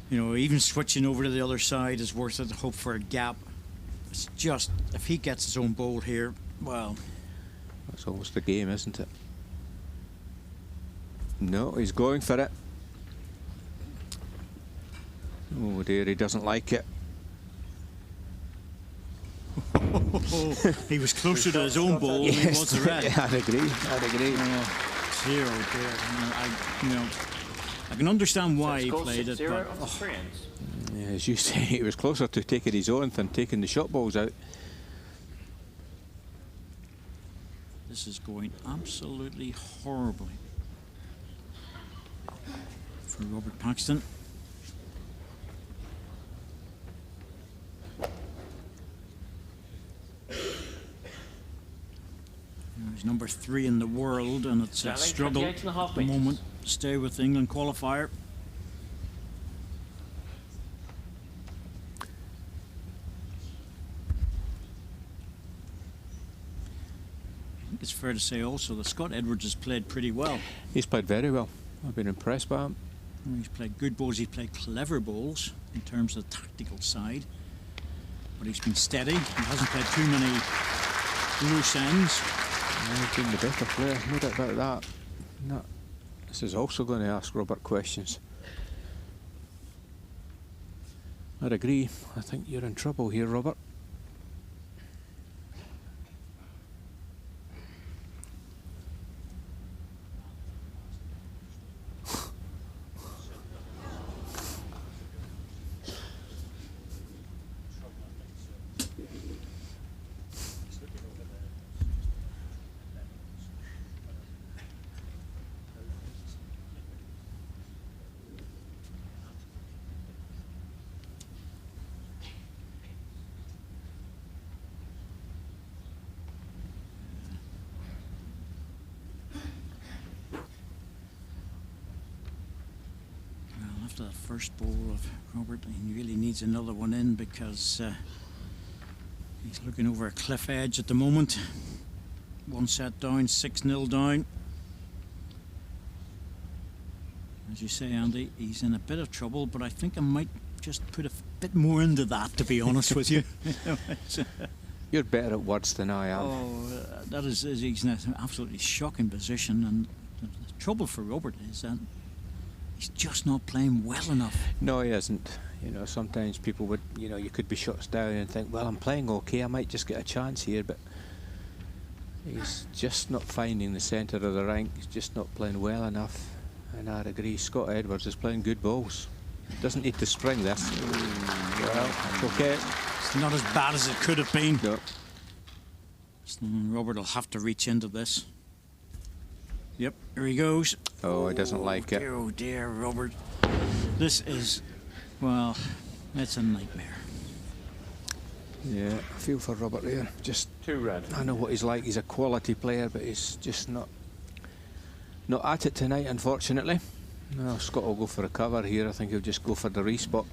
You know, even switching over to the other side is worth it. Hope for a gap. It's just, if he gets his own ball here, well... That's almost the game, isn't it? No, he's going for it. Oh dear, he doesn't like it. He was closer to his own ball than he was the red. Yeah, I'd agree. Dear, oh dear. I can understand why he Score played it, 6-0 but off the 3 ends. Yeah, as you say, he was closer to taking his own than taking the shot balls out. this is going absolutely horribly for Robert Paxton. He's number 3 in the world, and it's a struggle at the moment to stay with the England qualifier. I think it's fair to say also that Scott Edwards has played pretty well. He's played very well. I've been impressed by him. He's played good balls, he's played clever balls in terms of the tactical side. But he's been steady, he hasn't played too many loose ends. He's been the better player, no doubt about that. No. This is also going to ask Robert questions. I'd agree. I think you're in trouble here, Robert. After the first ball of Robert, he really needs another one in because he's looking over a cliff edge at the moment. 1 set down, 6-0 down. As you say, Andy, he's in a bit of trouble, but I think I might just put a bit more into that, to be honest with you. You're better at words than I am. Oh, that is, he's in an absolutely shocking position, and the trouble for Robert is that he's just not playing well enough. No, he isn't. You know, sometimes people would, you know, you could be shots down and think, well, I'm playing okay, I might just get a chance here, but he's just not finding the centre of the rink. He's just not playing well enough. And I'd agree, Scott Edwards is playing good balls. Doesn't need to spring this. Well, it's okay. It's not as bad as it could have been. No. So Robert will have to reach into this. Yep, here he goes. Oh, he doesn't like it. Oh dear, Robert. This is, well, it's a nightmare. Yeah, I feel for Robert there. Just 2 red. I know what he's like. He's a quality player, but he's just not at it tonight, unfortunately. No, Scott will go for a cover here. I think he'll just go for the respot.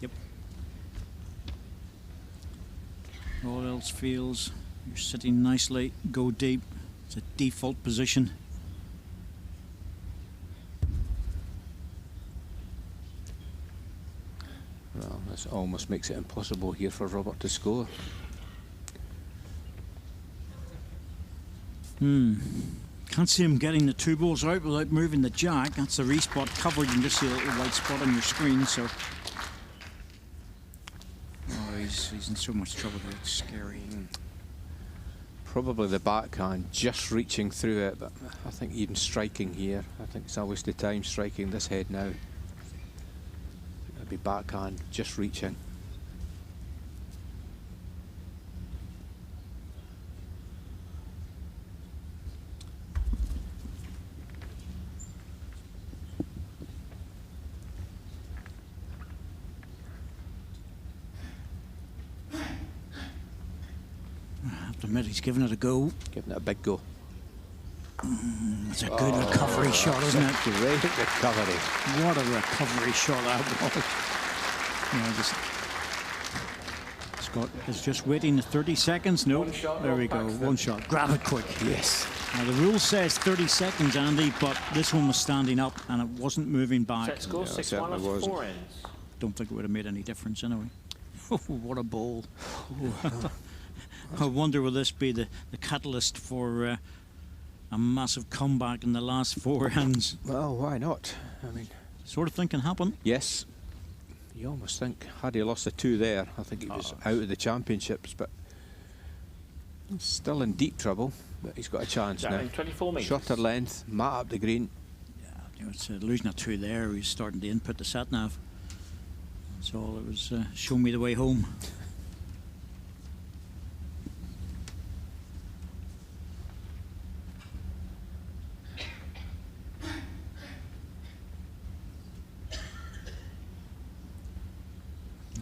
Yep. All else fails. You're sitting nicely. Go deep. It's a default position. Well, this almost makes it impossible here for Robert to score. Can't see him getting the 2 balls out without moving the jack. That's the respot covered. You can just see a little white spot on your screen. So, oh, he's in so much trouble here. It's scary. Probably the backhand just reaching through it, but I think even striking here, I think it's a waste of time striking this head now. It'd be backhand just reaching. Admit he's giving it a go. Giving it a big go. It's a good recovery shot, isn't it? Great recovery. What a recovery shot that was. Scott is just waiting 30 seconds. No, there we go. Paxton. 1 shot. Grab it quick. Yes. Now the rule says 30 seconds, Andy, but this one was standing up and it wasn't moving back. Set score Yeah, 6-1 certainly after wasn't. 4 ends. Don't think it would have made any difference anyway. Oh, what a bowl. I wonder will this be the catalyst for a massive comeback in the last 4 ends. Well, why not? I mean, Sort of thing can happen. yes. You almost think, had he lost the 2 there, I think he was out of the championships, but he's still in deep trouble, but he's got a chance Down now. in 24 metres. Shorter length, mat up the green. Yeah, it's losing a 2 there. He's starting to input the sat nav. That's all. It was show me the way home.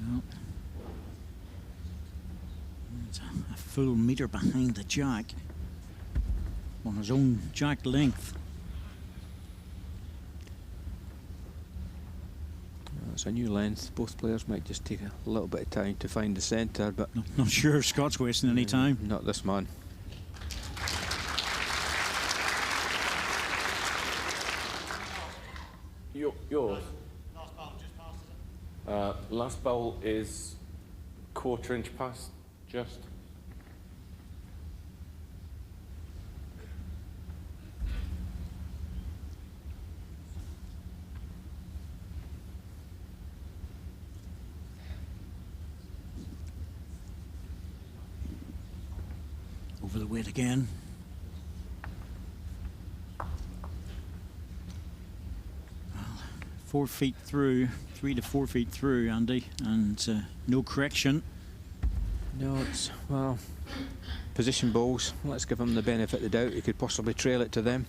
Well, it's a full metre behind the jack on his own jack length. It's a new length. Both players might just take a little bit of time to find the centre, but Not sure if Scott's wasting any time. not this man. Yours? Last bowl, just past, is it? Last bowl is 1/4 inch past, just. Over the weight again. Well, 4 feet through, 3 to 4 feet through, Andy, and no correction. No, it's, well, position balls. Let's give him the benefit of the doubt. He could possibly trail it to them.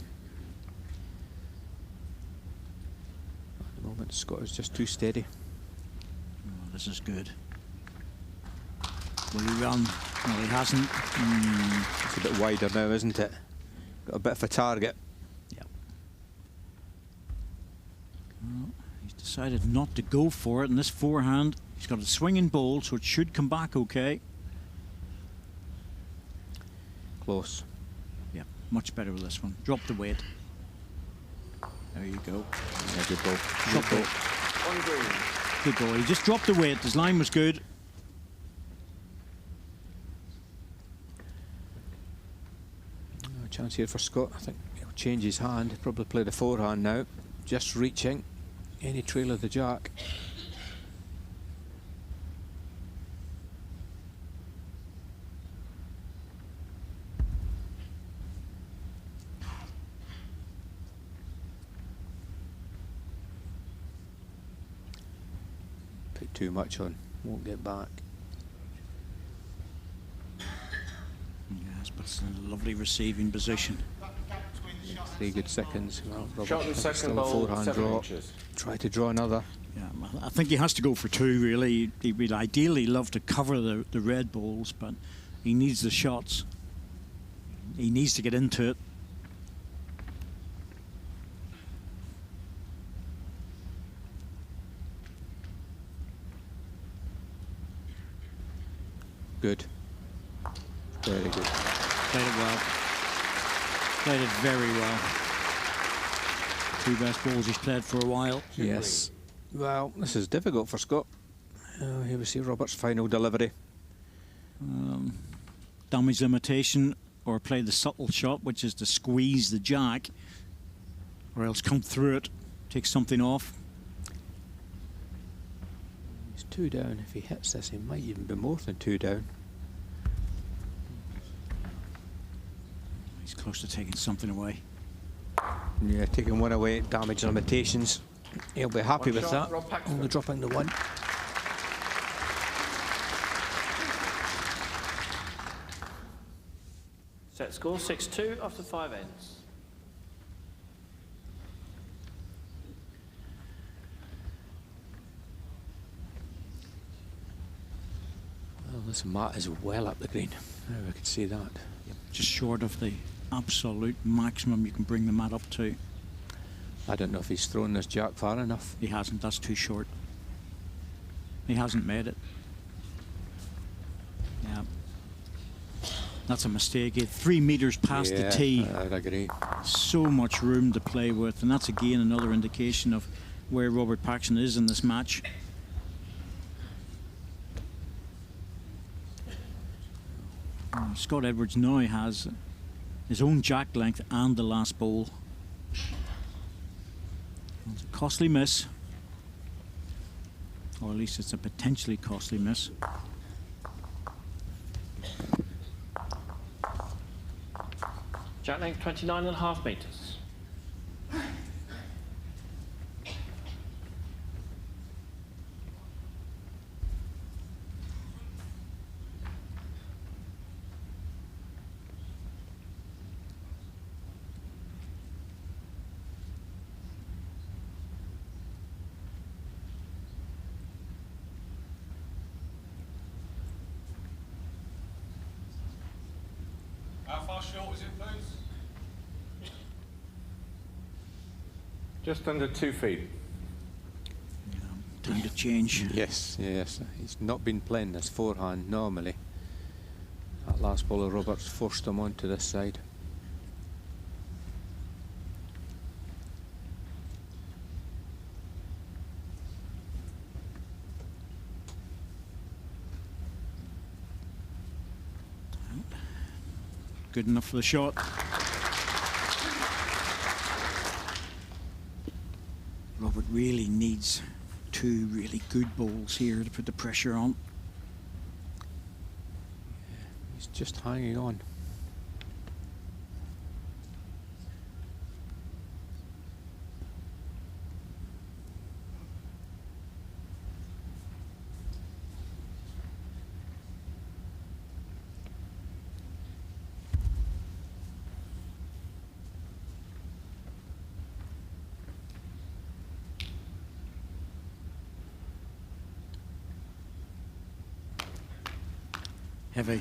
At the moment, Scott is just too steady. Oh, this is good. Will he run? No, he hasn't. It's a bit wider now, isn't it? Got a bit of a target. Yep. Well, he's decided not to go for it in this forehand. He's got a swinging ball, so it should come back okay. Close. Yeah, much better with this one. Drop the weight. There you go. Yeah, good ball. Good ball. On green. Good ball. He just dropped the weight. His line was good. A chance here for Scott. I think he'll change his hand. He'll probably play the forehand now. Just reaching. Any trail of the jack. Put too much on. Won't get back. Yes, but it's in a lovely receiving position. 3 good seconds. Well, Robert Shot and second still a bowl, forehand 7 draw. inches. Try to draw another. Yeah, I think he has to go for 2, really. He would ideally love to cover the red balls, but he needs the shots. He needs to get into it. Good. Very good. Played it well. Played it very well. 2 best balls he's played for a while. Yes. Well, this is difficult for Scott. Here we see Robert's final delivery. Damage limitation, or play the subtle shot, which is to squeeze the jack, or else come through it, take something off. He's 2 down. If he hits this, he might even be more than 2 down. He's close to taking something away. Yeah, taking 1 away, damage limitations. He'll be happy One with shot, that. Rob Paxton. Only dropping the 1. Set score 6-2 after 5 ends. Well, this mat is well up the green. We can see that. Just short of the absolute maximum you can bring the mat up to. I don't know if he's thrown this jack far enough. He hasn't, that's too short. He hasn't made it. Yeah. That's a mistake. 3 metres past the tee. I'd agree. So much room to play with, and that's again another indication of where Robert Paxton is in this match. Scott Edwards now has his own jack length and the last bowl. It's a costly miss, or at least it's a potentially costly miss. Jack length 29.5 metres. How far short is it, please? Just under 2 feet. Time to change. Yes, yes. He's not been playing this forehand normally. That last bowler Roberts forced him onto this side. Good enough for the shot. Robert really needs 2 really good bowls here to put the pressure on. He's just hanging on. Heavy,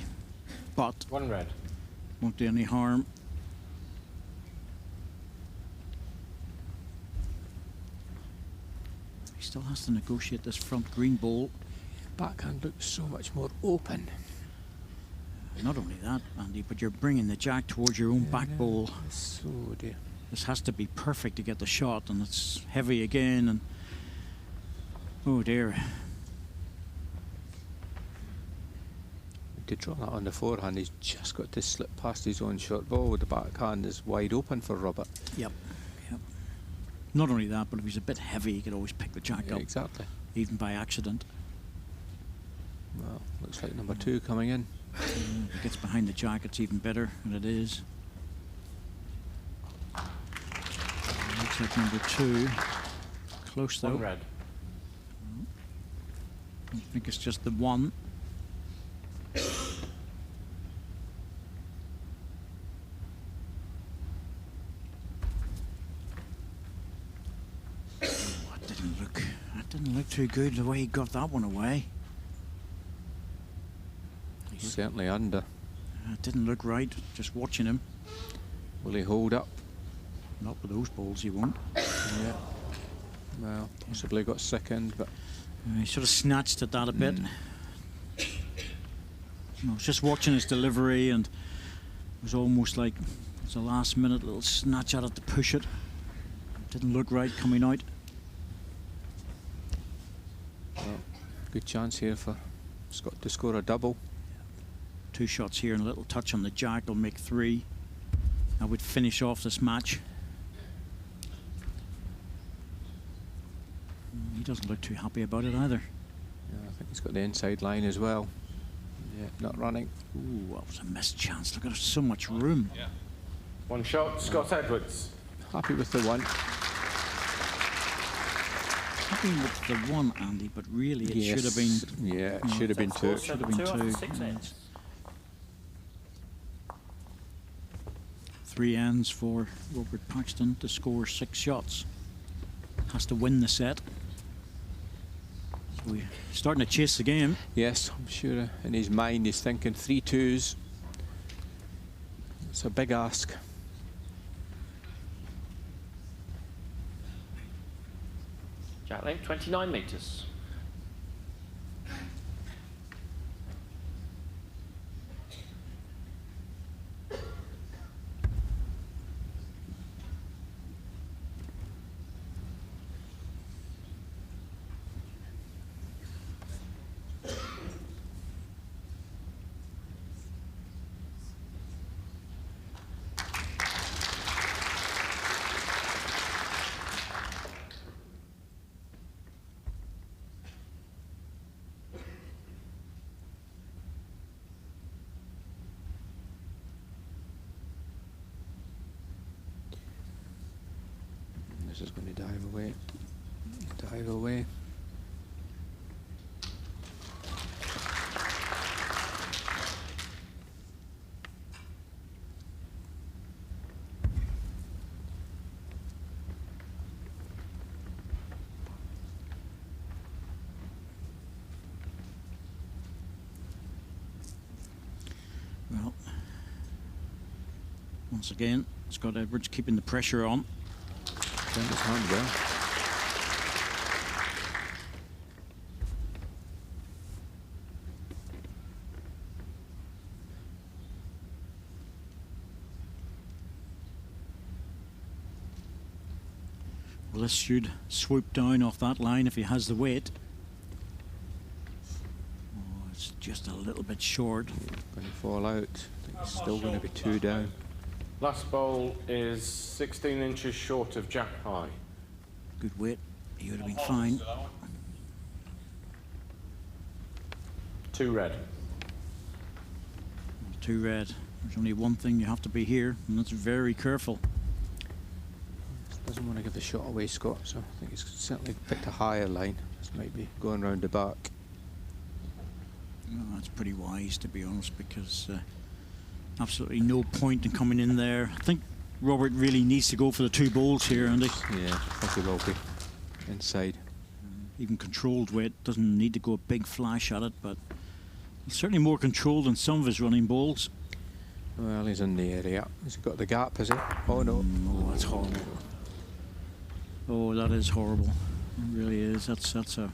but 1 red. won't do any harm. He still has to negotiate this front green bowl. Backhand looks so much more open. Not only that, Andy, but you're bringing the jack towards your own back bowl. So dear. This has to be perfect to get the shot, and it's heavy again, and oh dear. To draw that on the forehand, he's just got to slip past his own short ball with the backhand is wide open for Robert. Yep. Not only that, but if he's a bit heavy, he could always pick the jack up, Exactly. even by accident. Well, looks like number 2 coming in. If he gets behind the jack, it's even better, and it is. Looks like number 2. Close though. 1 red. I think it's just the 1. Didn't look too good the way he got that one away. He's certainly under. It didn't look right, just watching him. Will he hold up? Not with those balls, he won't. Yeah. Well, possibly got second, but He sort of snatched at that a bit. I was just watching his delivery, and it was almost like it was a last-minute little snatch at it to push it. Didn't look right coming out. well, good chance here for Scott to score a double. 2 shots here and a little touch on the jack will make 3. That would finish off this match. He doesn't look too happy about it either. Yeah, I think he's got the inside line as well. Yeah, not running. Ooh, that was a missed chance. Look at so much room. One shot, Scott Edwards. Happy with the one. Happy with the one, Andy, but really it should have been. Yeah, it should have been 2. Should have been 2. After 6 ends. 3 ends for Robert Paxton to score 6 shots. Has to win the set. So we're starting to chase the game. Yes, I'm sure in his mind he's thinking 3 2s. It's a big ask. Jack length 29 metres. This is going to dive away. Dive away. Well, once again, Scott Edwards keeping the pressure on. Turned his hand well. Well, this should swoop down off that line if he has the weight. Oh, it's just a little bit short. Going to fall out. I think he's still going to be 2 down. Last bowl is 16 inches short of jack high. Good weight. He would have been fine. 2 red. 2 red. There's only one thing you have to be here, and that's very careful. Doesn't want to give the shot away, Scott, so I think he's certainly picked a higher line. This might be going round the back. Well, that's pretty wise, to be honest, because absolutely no point in coming in there. I think Robert really needs to go for the 2 bowls here, Andy. Yeah, I think he will be inside. Even controlled weight, doesn't need to go a big flash at it, but he's certainly more controlled than some of his running bowls. Well, he's in the area. Has he got the gap, has he? Oh, no. Oh, that's horrible. Oh, that is horrible. It really is. That's a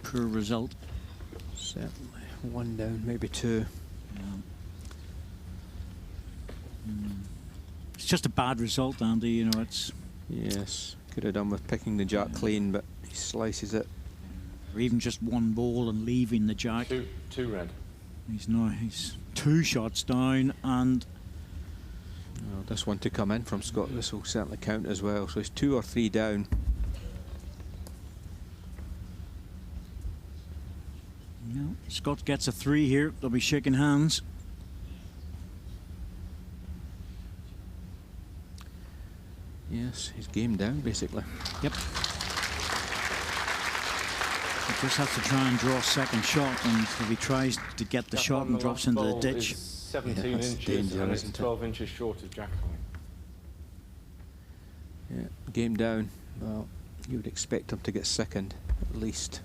poor result. Certainly. 1 down, maybe 2. Yeah. It's just a bad result, Andy. You know, it's. Yes, could have done with picking the jack clean, but he slices it. Or even just 1 bowl and leaving the jack. 2 red. He's 2 shots down, and Well, this one to come in from Scott, this will certainly count as well. So he's 2 or 3 down. no, Scott gets a 3 here. They'll be shaking hands. Yes, he's game down basically. Yep. He just has to try and draw a second shot, and if he tries to get the shot and drops into the ditch. 17 Yeah, that's inches danger, and it's isn't it? 12 inches short of jack high. Yeah, game down. Well, you would expect him to get second. at least.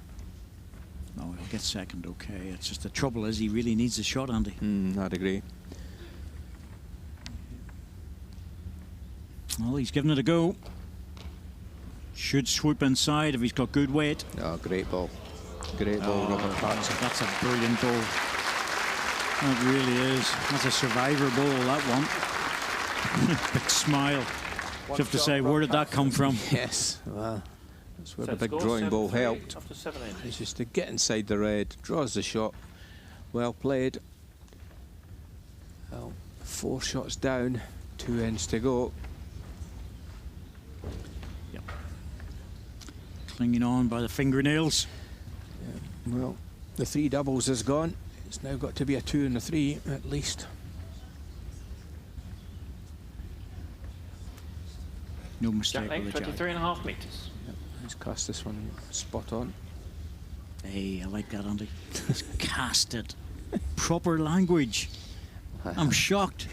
No, he'll get second, okay. It's just the trouble is he really needs a shot, Andy. I'd agree. Well, he's giving it a go. Should swoop inside if he's got good weight. Oh, great ball. Great ball, Robert Paxton. That's a brilliant ball. That really is. That's a survivor ball, that one. Big smile. You have to say, where did that come from? Yes, well, that's where the Set big score, drawing ball 7-3 helped. After 7 ends. It's just to get inside the red, draws the shot. Well played. Well, 4 shots down, 2 ends to go. Yep. Clinging on by the fingernails. Yeah. Well, the 3 doubles is gone. It's now got to be a 2 and a 3 at least. No mistake Jack with leg, the jack. 23.5 metres. Yep. He's cast this one spot on. Hey, I like that, Andy. He's casted. Proper language. I'm shocked.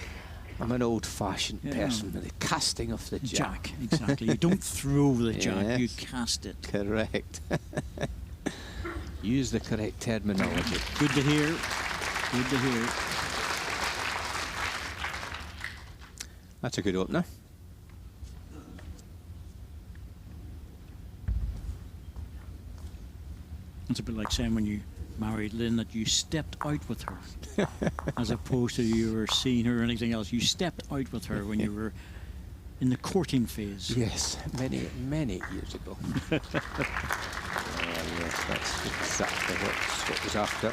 I'm an old-fashioned Yeah. person, but the casting of the jack. Jack, exactly. You don't throw the jack, you Yes. cast it. Correct. Use the correct terminology. Good to hear. Good to hear. That's a good opener. It's a bit like saying when you married Lynn that you stepped out with her, as opposed to you were seeing her or anything else. You stepped out with her when you were in the courting phase. Yes, many years ago. Yes, that's exactly what Scott was after.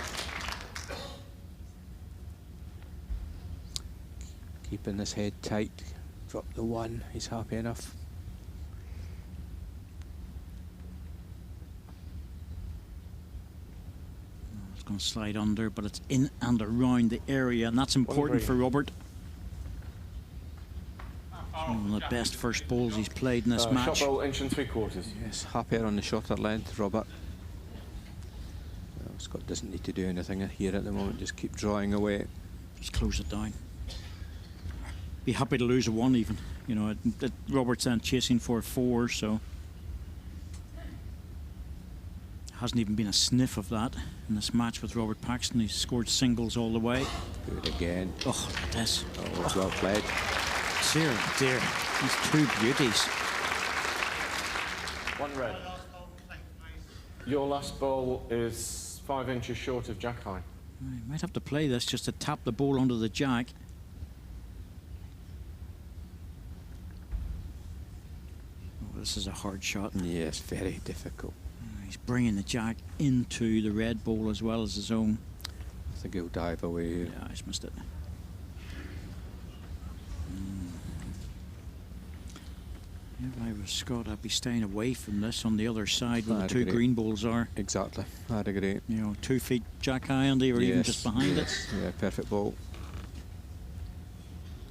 Keeping his head tight, drop the 1, he's happy enough. It's going to slide under, but it's in and around the area, and that's important for Robert. One of the best first balls he's played in this match. Shot ball, 1.75 inches. Yes, happier on the shorter length, Robert. Well, Scott doesn't need to do anything here at the moment, just keep drawing away. Just close it down. Be happy to lose a 1 even. You know, Robert's then chasing for a 4, so hasn't even been a sniff of that in this match with Robert Paxton. He's scored singles all the way. Good again. Oh, look at this. Oh, it's well played. Dear, dear. These 2 beauties. 1 red. Your last ball is 5 inches short of jack high. I might have to play this just to tap the ball onto the jack. Oh, this is a hard shot. Yes, very difficult. He's bringing the jack into the red ball as well as his own. I think he'll dive away here. Yeah, he's missed it. If I was Scott, I'd be staying away from this on the other side where the I'd 2 agree. green balls are. Exactly, I'd agree. You know, 2 feet jack high, Andy, or even Yes, just behind it. yes. Yeah, perfect ball.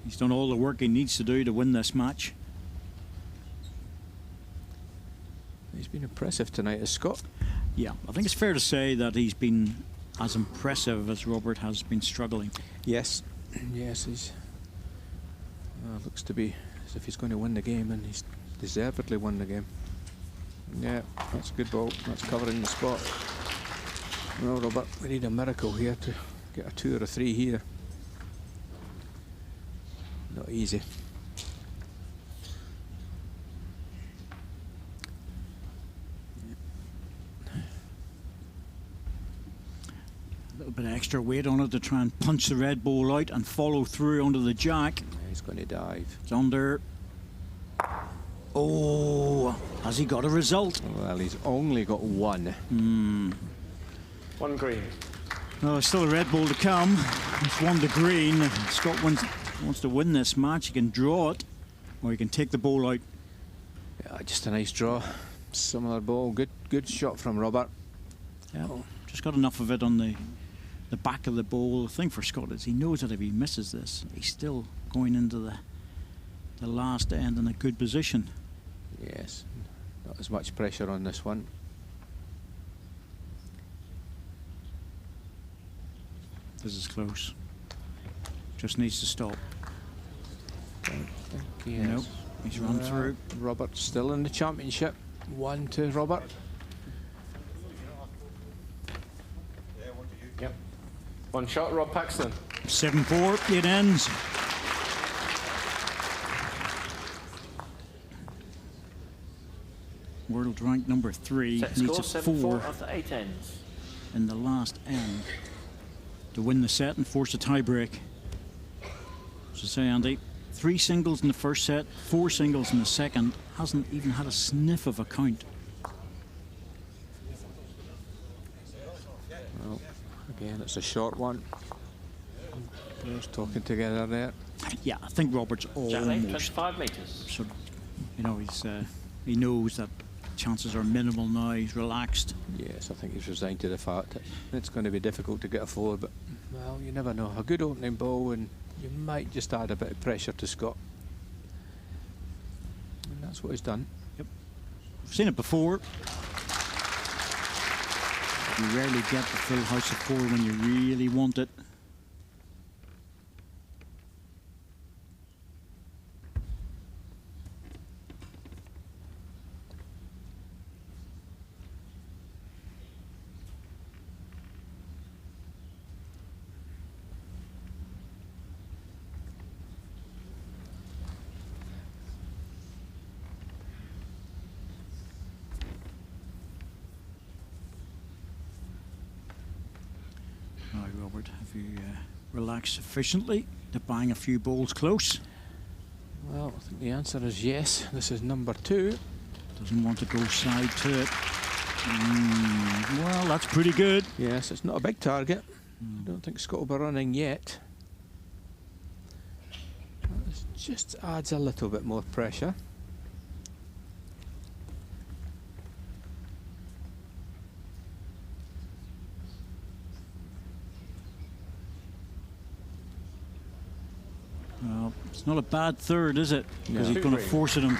He's done all the work he needs to do to win this match. He's been impressive tonight, as Scott. Yeah, I think it's fair to say that he's been as impressive as Robert has been struggling. Yes, yes, he's looks to be as if he's going to win the game, and he's deservedly won the game. Yeah, that's a good ball. That's covering the spot. Well, Robert, we need a miracle here to get a 2 or a 3 here. Not easy. A little bit of extra weight on it to try and punch the red ball out and follow through onto the jack. He's going to dive. It's under. Oh, has he got a result? Well, he's only got 1. 1 green. Oh, still a red ball to come. It's 1 to green. If Scott wants to win this match, he can draw it, or he can take the ball out. Yeah, just a nice draw. Similar ball. Good shot from Robert. Yeah, just got enough of it on the back of the ball. The thing for Scott is he knows that if he misses this, he's still going into the last end in a good position. Yes, not as much pressure on this one. This is close. Just needs to stop. Don't think he is. Nope, he's run through. Robert still in the championship. 1 to Robert. One shot, Rob Paxton. 7-4, it ends. World rank number 3 Set needs score a 7-4 4 after 8 ends. in the last end to win the set and force a tiebreak. So say, Andy, 3 singles in the first set, 4 singles in the second. Hasn't even had a sniff of a count. Well, again, it's a short one. Players talking together there. Yeah, I think Robert's Jack lane, almost 25 metres. sort of, you know, he knows that chances are minimal now. He's relaxed. Yes, I think he's resigned to the fact that it's going to be difficult to get a 4, but, well, you never know. A good opening ball and you might just add a bit of pressure to Scott. And that's what he's done. Yep. I've seen it before. You rarely get the full house of 4 when you really want it. Robert, have you relaxed sufficiently to bang a few balls close? Well, I think the answer is yes. This is number 2. Doesn't want to go side to it. Well, that's pretty good. Yes, it's not a big target. I don't think Scott will be running yet. It just adds a little bit more pressure. Well, it's not a bad third, is it? Because No. he's going to force it him.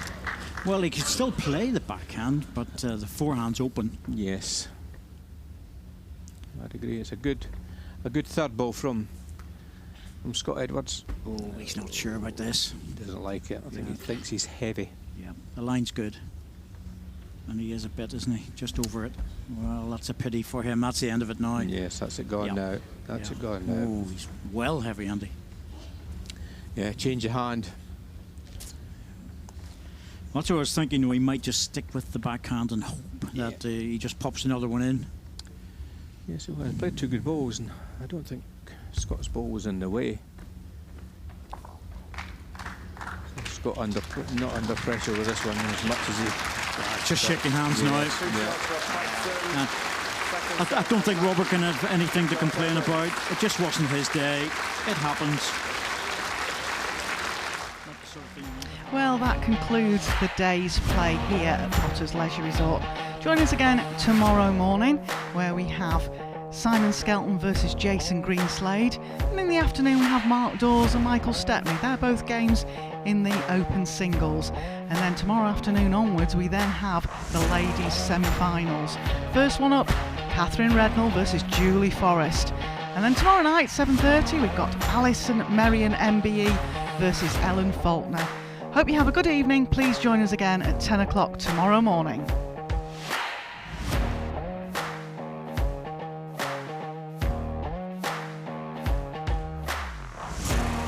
Well, he could still play the backhand, but the forehand's open. Yes, I'd agree. It's a good third ball from Scott Edwards. Oh, he's not sure about this. He doesn't like it. I think he thinks he's heavy. Yeah, the line's good. And he is a bit, isn't he? Just over it. Well, that's a pity for him. That's the end of it now. Yes, that's it gone Yeah. now. That's it gone now. Oh, he's well heavy, Andy. Yeah, change of hand. That's what I was thinking. We might just stick with the backhand and hope that he just pops another one in. Yes, well, he played 2 good balls, and I don't think Scott's ball was in the way. Scott not under pressure with this one as much as he. Just shaking hands now. Yeah. I don't think Robert can have anything to complain about. It just wasn't his day. It happens. Well, that concludes the day's play here at Potter's Leisure Resort. Join us again tomorrow morning, where we have Simon Skelton versus Jason Greenslade. And in the afternoon we have Mark Dawes and Michael Stepney. They're both games in the open singles. And then tomorrow afternoon onwards we then have the ladies semi-finals. First one up, Catherine Rednall versus Julie Forrest. And then tomorrow night, 7:30, we've got Alison Merrion MBE versus Ellen Faulkner. Hope you have a good evening. Please join us again at 10 o'clock tomorrow morning.